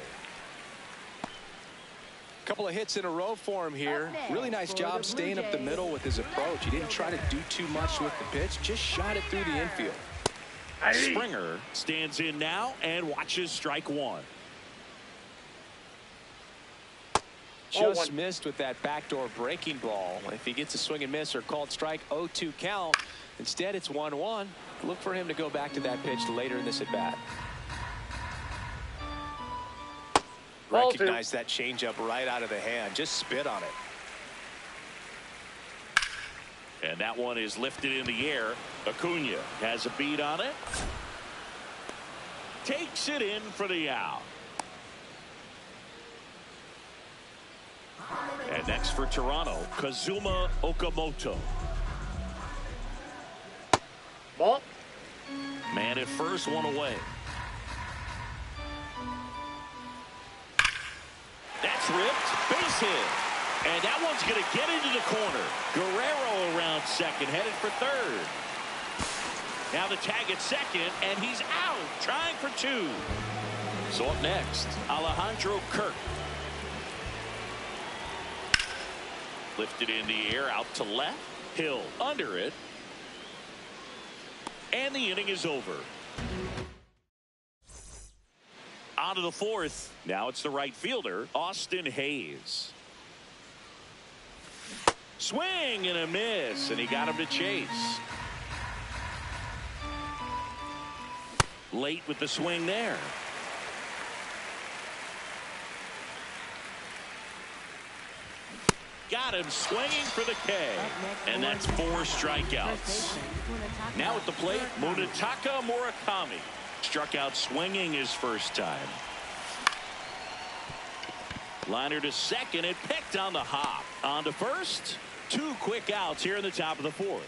Couple of hits in a row for him here. Really nice job staying up the middle with his approach. He didn't try to do too much with the pitch, just shot it through the infield. Springer stands in now and watches strike 1. Just missed with that backdoor breaking ball. If he gets a swing and miss or called strike, 0-2 count. Instead, it's 1-1. Look for him to go back to that pitch later in this at bat. Recognize that changeup right out of the hand. Just spit on it. And that one is lifted in the air. Acuna has a beat on it. Takes it in for the out. And next for Toronto, Kazuma Okamoto. Ball. Man at first, one away. That's ripped. Base hit. And that one's going to get into the corner. Guerrero around second, headed for third. Now the tag at second, and he's out, trying for 2. So up next, Alejandro Kirk. Lifted in the air, out to left. Hill under it. And the inning is over. On to the 4th. Now it's the right fielder, Austin Hayes. Swing and a miss, and he got him to chase. Late with the swing there. Got him swinging for the K. And that's 4 strikeouts. Now at the plate, Munetaka Murakami. Struck out swinging his first time. Liner to second and picked on the hop. On to first. 2 quick outs here in the top of the 4th.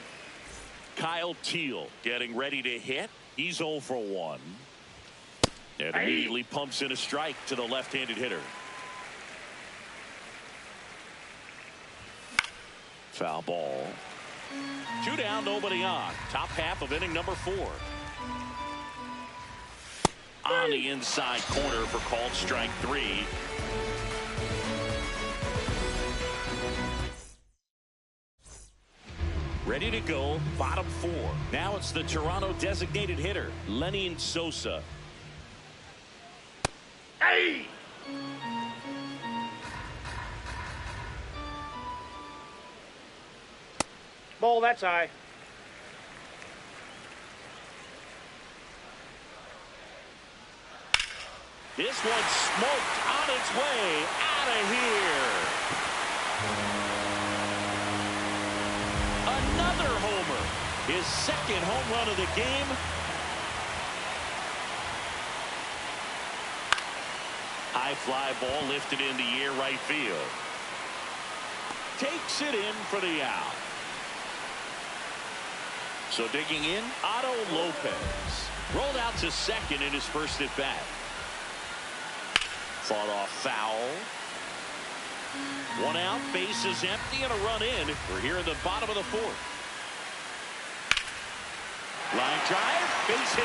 Kyle Teal getting ready to hit. He's 0 for 1. And immediately pumps in a strike to the left-handed hitter. Foul ball. 2 down, nobody on. Top half of inning number 4. On the inside corner for called strike 3. Ready to go, bottom 4. Now it's the Toronto designated hitter, Lenny Sosa. Hey! Ball, that's high. This one's smoked on its way out of here. Another homer. His second home run of the game. High fly ball lifted in the air right field. Takes it in for the out. So digging in, Otto Lopez. Rolled out to second in his first at bat. Fought off foul. 1 out, bases empty, and a run in. We're here in the bottom of the 4th. Line drive, base hit.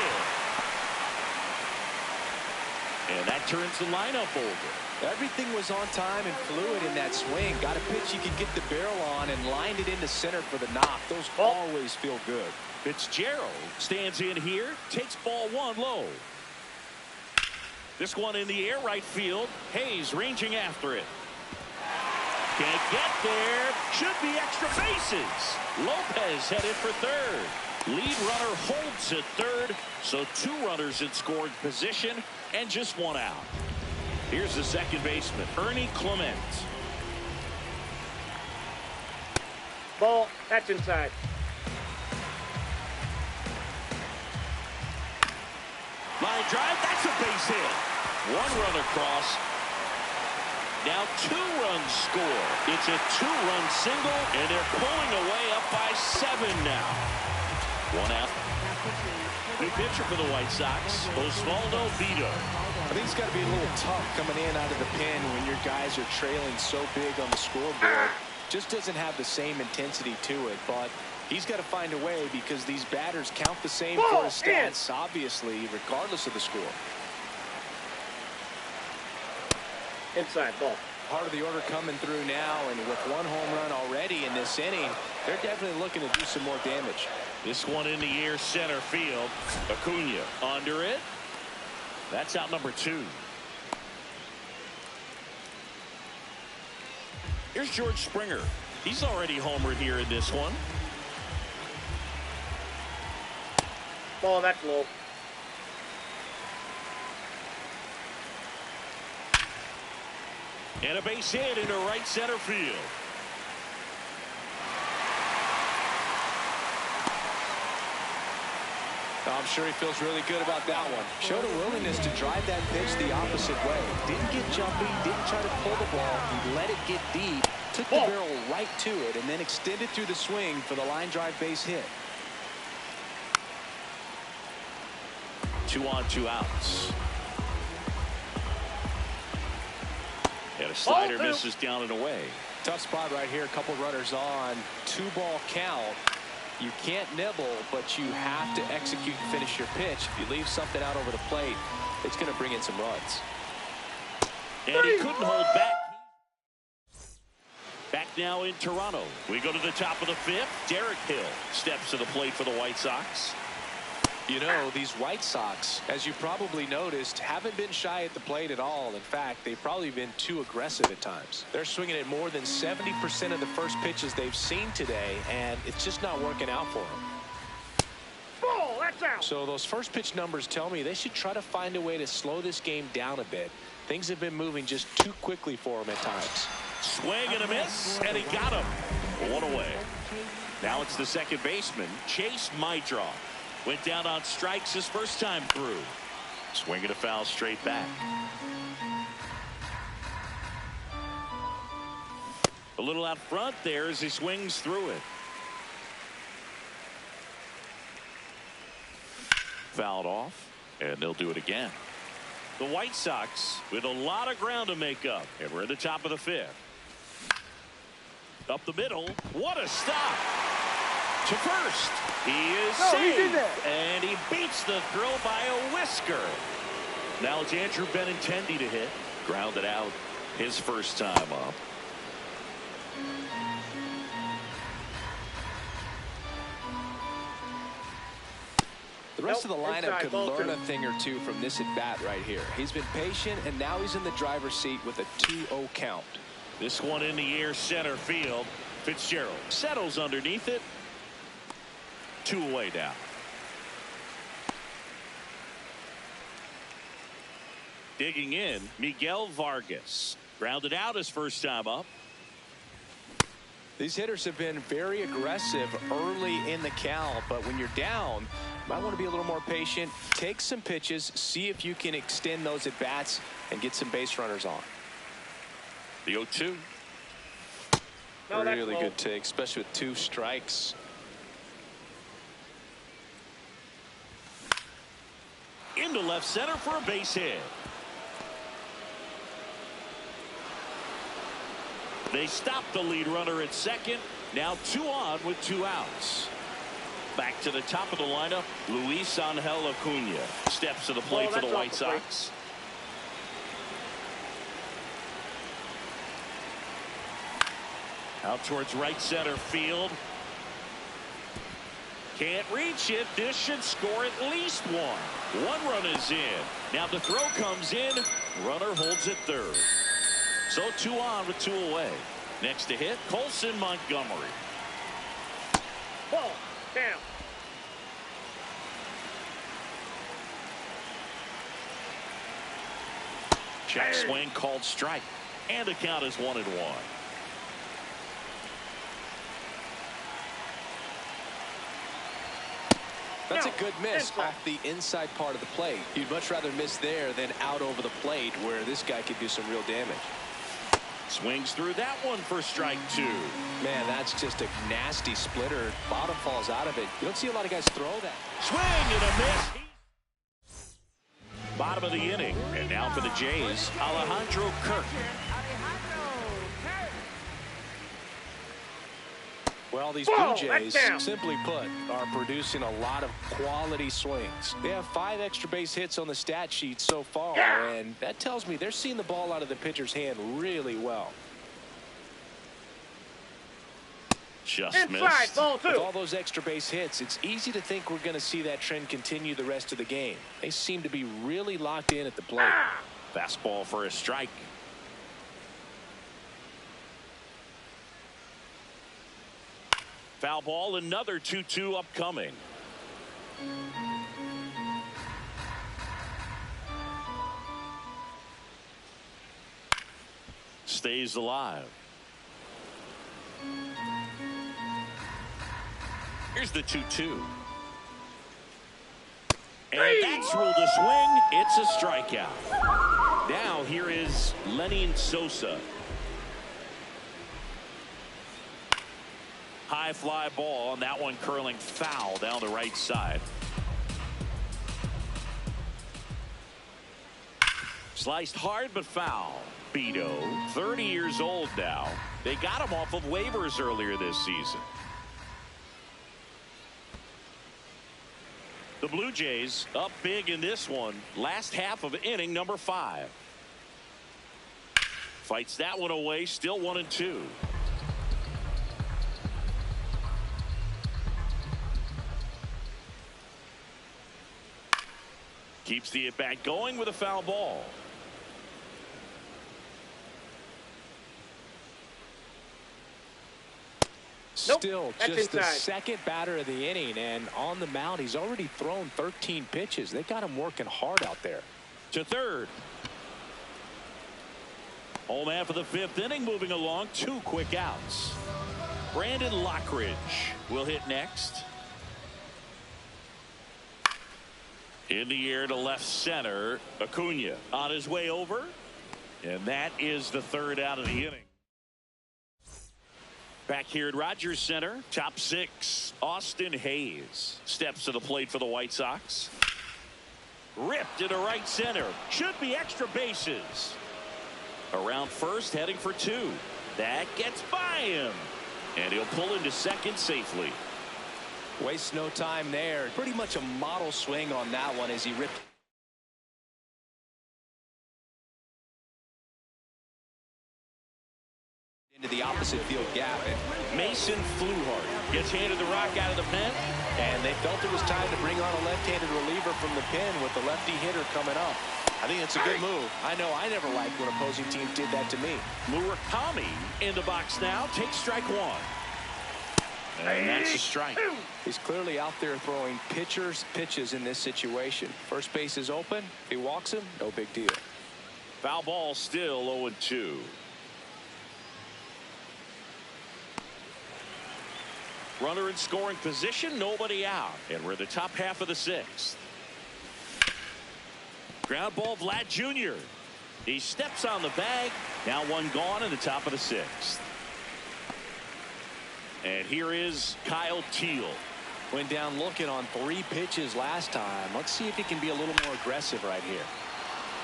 And that turns the lineup over. Everything was on time and fluid in that swing. Got a pitch you could get the barrel on and lined it into center for the knock. Those always feel good. Fitzgerald stands in here, takes ball 1 low. This one in the air right field. Hayes ranging after it. Can't get there. Should be extra bases. Lopez headed for third. Lead runner holds at third. So 2 runners in scoring position and just 1 out. Here's the second baseman, Ernie Clement. Ball, that's inside. Line drive, that's a base hit. 1 run across. Now 2 runs score. It's a 2-run single, and they're pulling away up by 7 now. 1 out. New pitcher for the White Sox, Osvaldo Vito. I think it's got to be a little tough coming in out of the pen when your guys are trailing so big on the scoreboard. Just doesn't have the same intensity to it, but he's got to find a way because these batters count the same for his stats, obviously, regardless of the score. Inside, ball. Part of the order coming through now, and with 1 home run already in this inning, they're definitely looking to do some more damage. This one in the air center field. Acuna under it. That's out number 2. Here's George Springer. He's already homered here in this one. Ball, that's low. And a base hit into right center field. I'm sure he feels really good about that one. Showed a willingness to drive that pitch the opposite way. Didn't get jumpy, didn't try to pull the ball. He let it get deep, took the barrel right to it, and then extended through the swing for the line drive base hit. 2 on, 2 outs. And a slider misses down and away. Tough spot right here. A couple runners on. 2-ball count. You can't nibble, but you have to execute and finish your pitch. If you leave something out over the plate, it's going to bring in some runs. And he couldn't hold back. Back now in Toronto. We go to the top of the 5th. Derek Hill steps to the plate for the White Sox. You know, these White Sox, as you probably noticed, haven't been shy at the plate at all. In fact, they've probably been too aggressive at times. They're swinging at more than 70% of the first pitches they've seen today, and it's just not working out for them. Ball, that's out. So those first pitch numbers tell me they should try to find a way to slow this game down a bit. Things have been moving just too quickly for them at times. Swing and a miss, and he got him. 1 away. Now it's the second baseman, Chase Maidra. Went down on strikes his first time through. Swinging a foul straight back. A little out front there as he swings through it. Fouled off, and they'll do it again. The White Sox with a lot of ground to make up, and we're at the top of the 5th. Up the middle, what a stop! To first, he is safe, and he beats the throw by a whisker. Now it's Andrew Benintendi to hit. Grounded out his first time up. The rest of the lineup inside, could ball learn 2. a thing or two from this at-bat right here. He's been patient, and now he's in the driver's seat with a 2-0 count. This one in the air center field. Fitzgerald settles underneath it. 2 away now. Digging in, Miguel Vargas. Grounded out his first time up. These hitters have been very aggressive early in the count, but when you're down, you might want to be a little more patient. Take some pitches, see if you can extend those at-bats and get some base runners on. The 0-2. No, that's Really low. good take, especially with 2 strikes. Into left center for a base hit. They stop the lead runner at second. Now 2 on with 2 outs. Back to the top of the lineup, Luis Angel Acuna steps to the plate for the White Sox. Out towards right center field. Can't reach it. This should score at least 1. 1 run is in. Now the throw comes in. Runner holds it third. So 2 on with 2 away. Next to hit, Colson Montgomery. Ball down. Check swing called strike. And the count is 1-1. That's a good miss inside. off the inside part of the plate. You'd much rather miss there than out over the plate where this guy could do some real damage. Swings through that one for strike 2. Man, that's just a nasty splitter. Bottom falls out of it. You don't see a lot of guys throw that. Swing and a miss. Bottom of the inning. And now for the Jays, Alejandro Kirk. Well, these Whoa, Blue that's Jays, down. simply put, are producing a lot of quality swings. They have 5 extra base hits on the stat sheet so far, Yeah. and that tells me they're seeing the ball out of the pitcher's hand really well. Just Inside, missed. ball With 2. all those extra base hits, it's easy to think we're going to see that trend continue the rest of the game. They seem to be really locked in at the plate. Fastball for a strike. Foul ball, another 2-2 upcoming. Stays alive. Here's the 2-2. And that's ruled a swing. It's a strikeout. Now here is Lenin Sosa. High fly ball, and that one curling foul down the right side. Sliced hard but foul. Beto, 30 years old now. They got him off of waivers earlier this season. The Blue Jays up big in this one. Last half of inning number 5. Fights that one away, still 1-2. Keeps the at-bat going with a foul ball. Still that's just the inside. second batter of the inning, and on the mound he's already thrown 13 pitches. They got him working hard out there. To third. Home half of the 5th inning moving along. 2 quick outs. Brandon Lockridge will hit next. In the air to left center. Acuna on his way over. And that is the 3rd out of the inning. Back here at Rogers Center, top 6, Austin Hayes steps to the plate for the White Sox. Ripped into right center. Should be extra bases. Around first, heading for 2. That gets by him. And he'll pull into second safely. Wastes no time there. Pretty much a model swing on that one as he ripped into the opposite field gap. Mason Fluharty Gets handed the rock out of the pen. And they felt it was time to bring on a left-handed reliever from the pen with the lefty hitter coming up. I think it's a good move. I know I never liked when opposing teams did that to me. Murakami in the box now. Takes strike one. And that's a strike. He's clearly out there throwing pitches in this situation. First base is open. If he walks him, no big deal. Foul ball still 0-2. Runner in scoring position, nobody out. And we're at the top half of the sixth. Ground ball, Vlad Jr. He steps on the bag. Now one gone in the top of the sixth. And here is Kyle Teal. Went down looking on 3 pitches last time. Let's see if he can be a little more aggressive right here.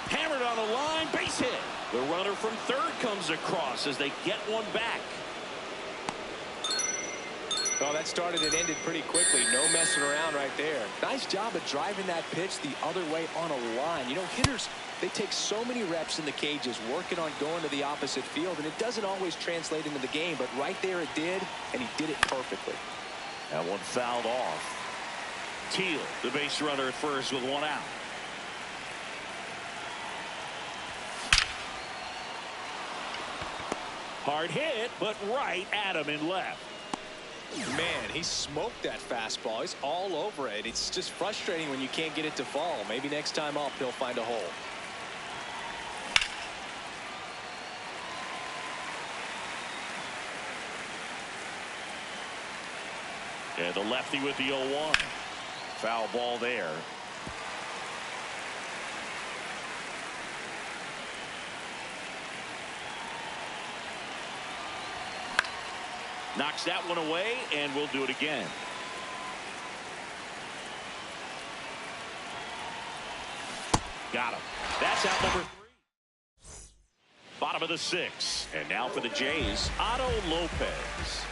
Hammered on the line, base hit. The runner from third comes across as they get one back. Well, that started and ended pretty quickly. No messing around right there. Nice job of driving that pitch the other way on a line. You know, hitters, they take so many reps in the cages working on going to the opposite field, and it doesn't always translate into the game, but right there it did, and he did it perfectly. That one fouled off. Teal, the base runner at first with one out. Hard hit, but right at him in left. Man, he smoked that fastball. He's all over it. It's just frustrating when you can't get it to fall. Maybe next time up he'll find a hole. And the lefty with the 0-1. Foul ball there. Knocks that one away, and we'll do it again. Got him. That's out number 3. Bottom of the 6th. And now for the Jays, Otto Lopez.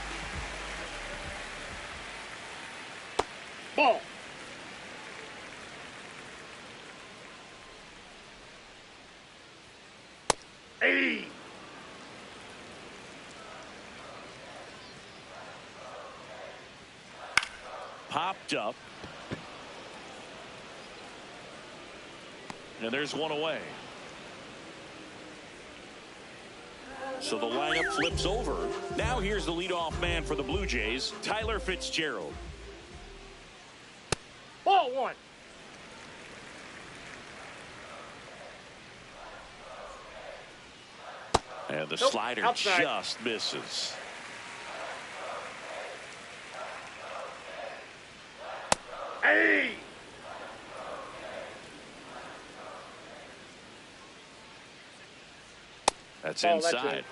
Ball. Hey. Popped up. And there's one away. So the lineup flips over. Now here's the leadoff man for the Blue Jays, Tyler Fitzgerald. Ball 1. And the Nope, slider outside. just misses. Hey. That's Oh, that's inside. it.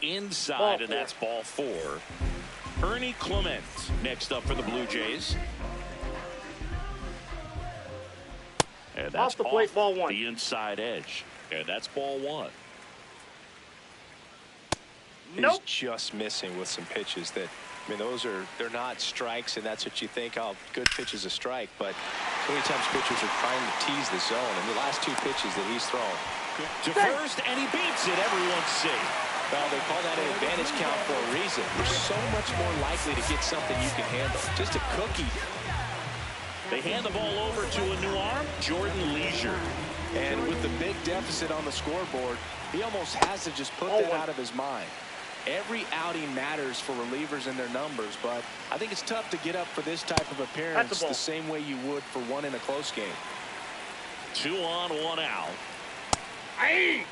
Inside, Ball and 4. that's ball 4. Ernie Clement next up for the Blue Jays. And that's Off the plate, ball 1. the inside edge. And that's ball 1. Nope. He's just missing with some pitches that, I mean, they're not strikes, and that's what you think, oh, good pitch is a strike, but so many times pitchers are trying to tease the zone, and the last 2 pitches that he's thrown. To first, and he beats it. Everyone's safe. Well, they call that an advantage count for a reason. You're so much more likely to get something you can handle. Just a cookie. They hand the ball over to a new arm, Jordan Leisure. And with the big deficit on the scoreboard, he almost has to just put that out of his mind. Every outing matters for relievers and their numbers, but I think it's tough to get up for this type of appearance the same way you would for one in a close game. 2 on, 1 out. Hey.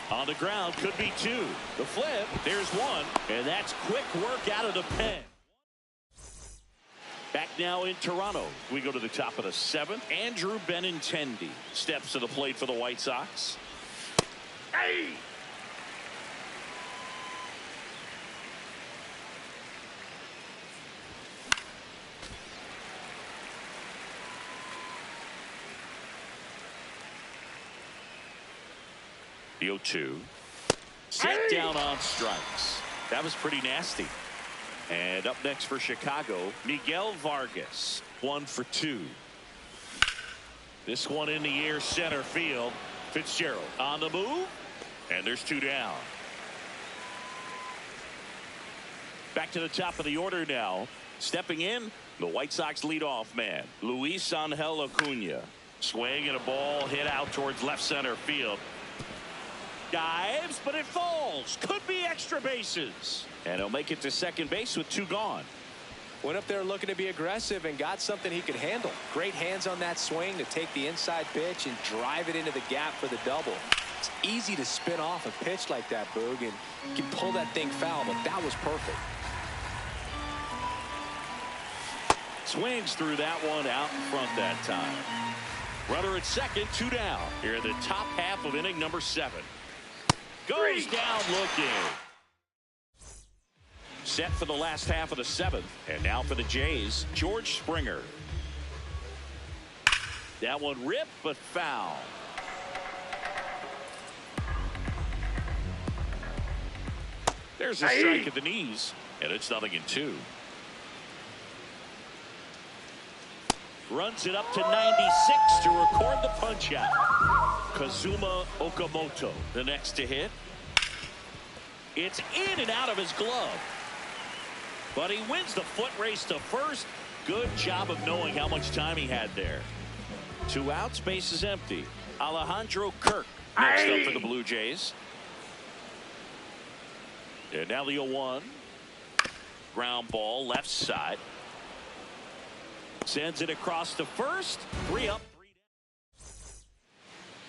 On the ground, could be 2. The flip, there's 1, and that's quick work out of the pen. Back now in Toronto. We go to the top of the 7th. Andrew Benintendi steps to the plate for the White Sox. Hey. The 0-2. Set down on strikes. That was pretty nasty. And up next for Chicago, Miguel Vargas, 1 for 2. This one in the air, center field. Fitzgerald on the move, and there's 2 down. Back to the top of the order now. Stepping in, the White Sox leadoff man, Luis Angel Acuna. Swing and a ball hit out towards left center field. Dives, but it falls. Could be extra bases. And he'll make it to second base with 2 gone. Went up there looking to be aggressive and got something he could handle. Great hands on that swing to take the inside pitch and drive it into the gap for the double. It's easy to spin off a pitch like that, Boog, and you can pull that thing foul, but that was perfect. Swings through that one out in front that time. Runner at second, 2 down. Here in the top half of inning number 7. Goes down looking. Set for the last half of the 7th. And now for the Jays, George Springer. That one ripped, but foul. There's a strike at the knees, and it's 0-2. Runs it up to 96 to record the punch out. Kazuma Okamoto, the next to hit. It's in and out of his glove. But he wins the foot race to first. Good job of knowing how much time he had there. 2 outs, base is empty. Alejandro Kirk next up for the Blue Jays. And now the 0-1. Ground ball left side. Sends it across to first. 3 up, 3 down.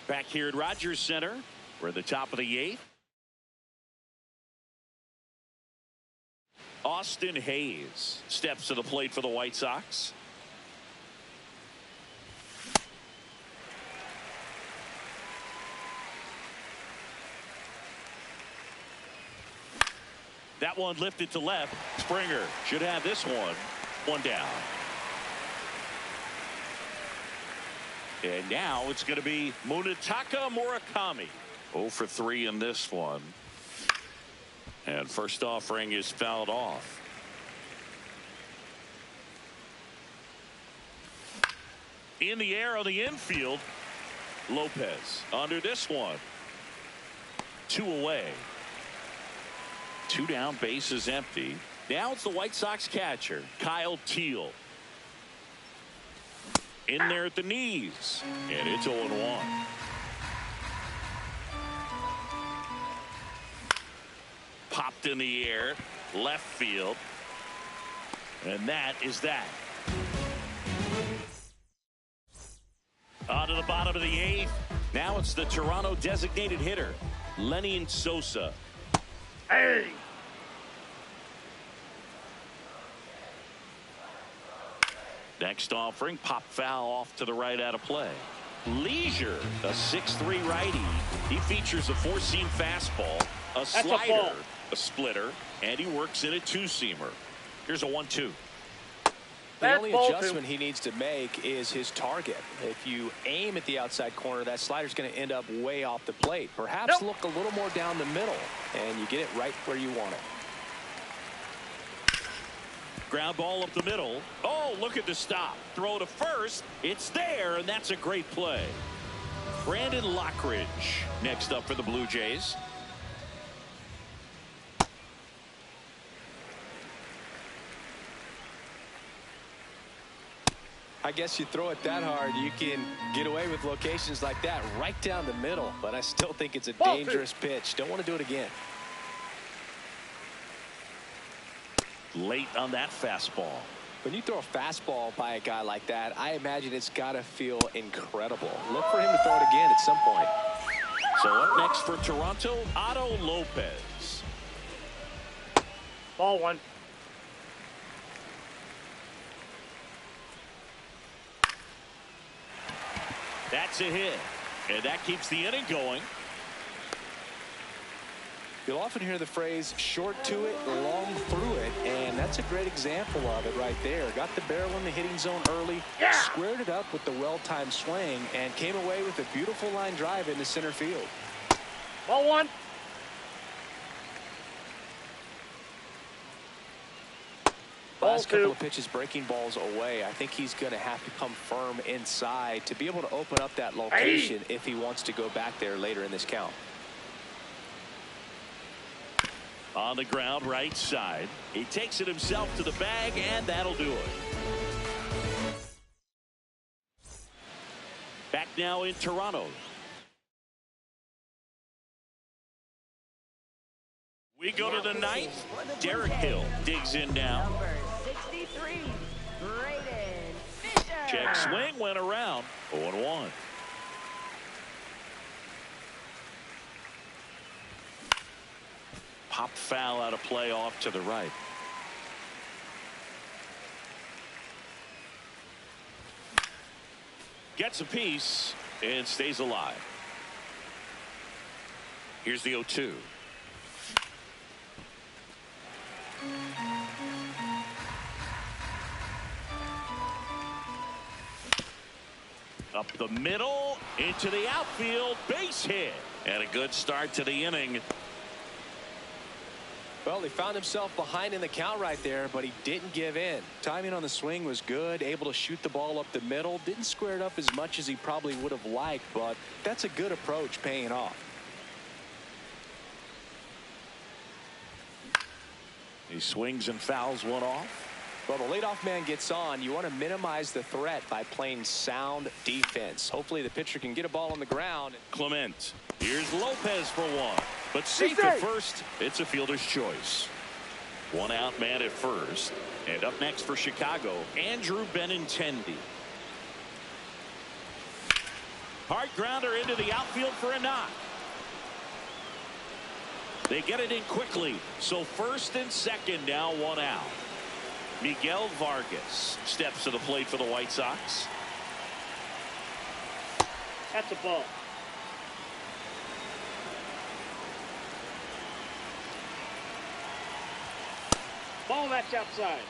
Back here at Rogers Center. We're at the top of the 8th. Austin Hayes steps to the plate for the White Sox. That one lifted to left. Springer should have this one. 1 down. And now it's going to be Munetaka Murakami. 0 for 3 in this one. And first offering is fouled off. In the air on the infield, Lopez under this one. 2 away. 2 down, base is empty. Now it's the White Sox catcher, Kyle Teal. In there at the knees, and it's 0-1. Popped in the air, left field, and that is that. On to the bottom of the 8th. Now it's the Toronto designated hitter, Lenny Sosa. Hey! Next offering, pop foul off to the right out of play. Leisure, a 6'3" righty. He features a 4-seam fastball, a slider, a splitter, and he works in a 2-seamer. Here's a 1-2. The only adjustment he needs to make is his target. If you aim at the outside corner, that slider's going to end up way off the plate. Perhaps look a little more down the middle, and you get it right where you want it. Ground ball up the middle. Oh, look at the stop. Throw to first. It's there, and that's a great play. Brandon Lockridge next up for the Blue Jays. I guess you throw it that hard, you can get away with locations like that right down the middle. But I still think it's a dangerous pitch. Don't want to do it again. Late on that fastball. When you throw a fastball by a guy like that, I imagine it's got to feel incredible. Look for him to throw it again at some point. So up next for Toronto, Otto Lopez. Ball 1. That's a hit, and that keeps the inning going. You'll often hear the phrase short to it, long through it, and that's a great example of it right there. Got the barrel in the hitting zone early, squared it up with the well-timed swing, and came away with a beautiful line drive into center field. Ball 1. Last couple of pitches breaking balls away. I think he's going to have to come firm inside to be able to open up that location if he wants to go back there later in this count. On the ground, right side. He takes it himself to the bag, and that'll do it. Back now in Toronto. We go to the ninth. Derek Hill digs in now. Number 63, Braden Fisher. Check swing, went around. 0-1. Pop foul out of play off to the right. Gets a piece and stays alive. Here's the 0-2. Up the middle, into the outfield, base hit. And a good start to the inning. Well, he found himself behind in the count right there, but he didn't give in. Timing on the swing was good, able to shoot the ball up the middle. Didn't square it up as much as he probably would have liked, but that's a good approach, paying off. He swings and fouls one off. Well, the leadoff man gets on. You want to minimize the threat by playing sound defense. Hopefully the pitcher can get a ball on the ground. Clement. Here's Lopez for one. But safe at first. It's a fielder's choice. One out man at first. And up next for Chicago, Andrew Benintendi. Hard grounder into the outfield for a knock. They get it in quickly. So first and second, now one out. Miguel Vargas steps to the plate for the White Sox. That's a ball. Ball, that's outside.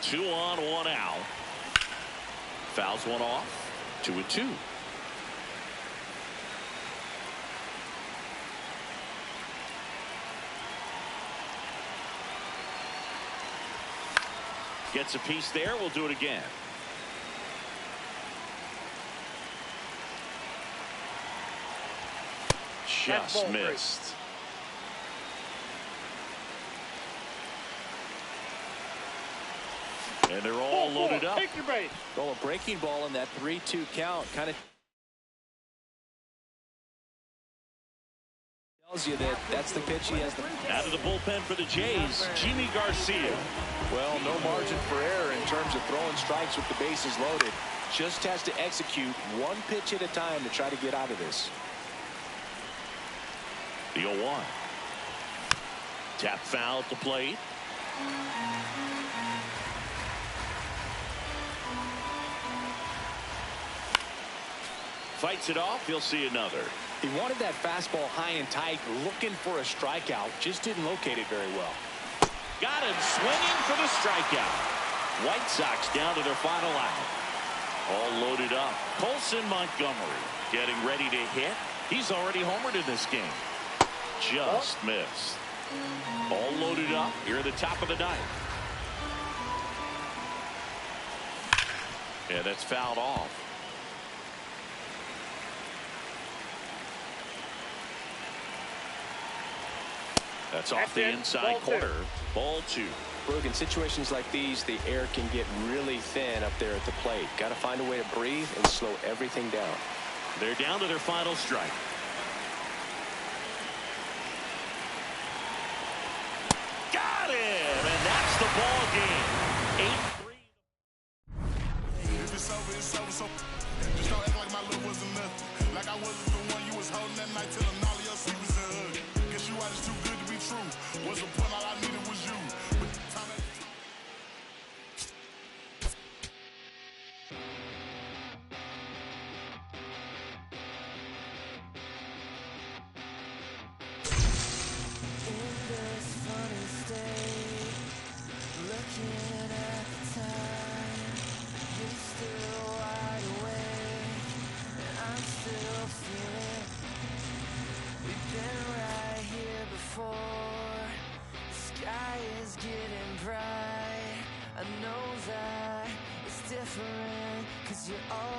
Two on, one out. Fouls one off. 2-2. Gets a piece there. We'll do it again. Just missed. And they're all loaded up. Take your base. Well, a breaking ball in that 3-2 count kind of tells you that that's the pitch he has. Out of the bullpen for the Jays, Jimmy Garcia. Well, no margin for error in terms of throwing strikes with the bases loaded. Just has to execute one pitch at a time to try to get out of this. The 0-1. Tap foul at the plate. Fights it off. He'll see another. He wanted that fastball high and tight, looking for a strikeout. Just didn't locate it very well. Got him swinging for the strikeout. White Sox down to their final out. All loaded up. Colson Montgomery getting ready to hit. He's already homered in this game. Just missed. All loaded up here at the top of the ninth. Yeah, that's fouled off. That's off the inside corner. Ball two. Look, in situations like these, the air can get really thin up there at the plate. Got to find a way to breathe and slow everything down. They're down to their final strike. Got him, and that's the ball game. 8-3. If it's over, it's over. So just don't act like my love wasn't nothing. Like I wasn't the one you was holding that night till all of your secrets in hood. Guess you are just too good to be true. What's the point? All I needed was you. But time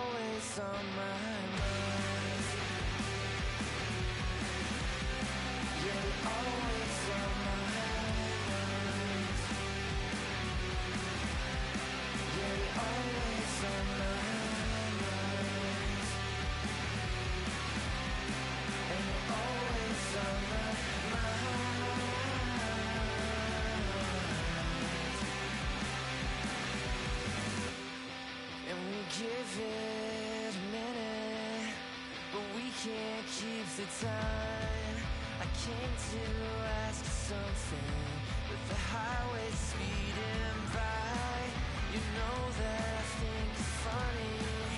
always on my mind. You're always on my mind. You're always on my mind. And you're always on my mind. And we give it a minute, but we can't keep the time. I came to ask you something, with the highway speeding by. You know that I think it's funny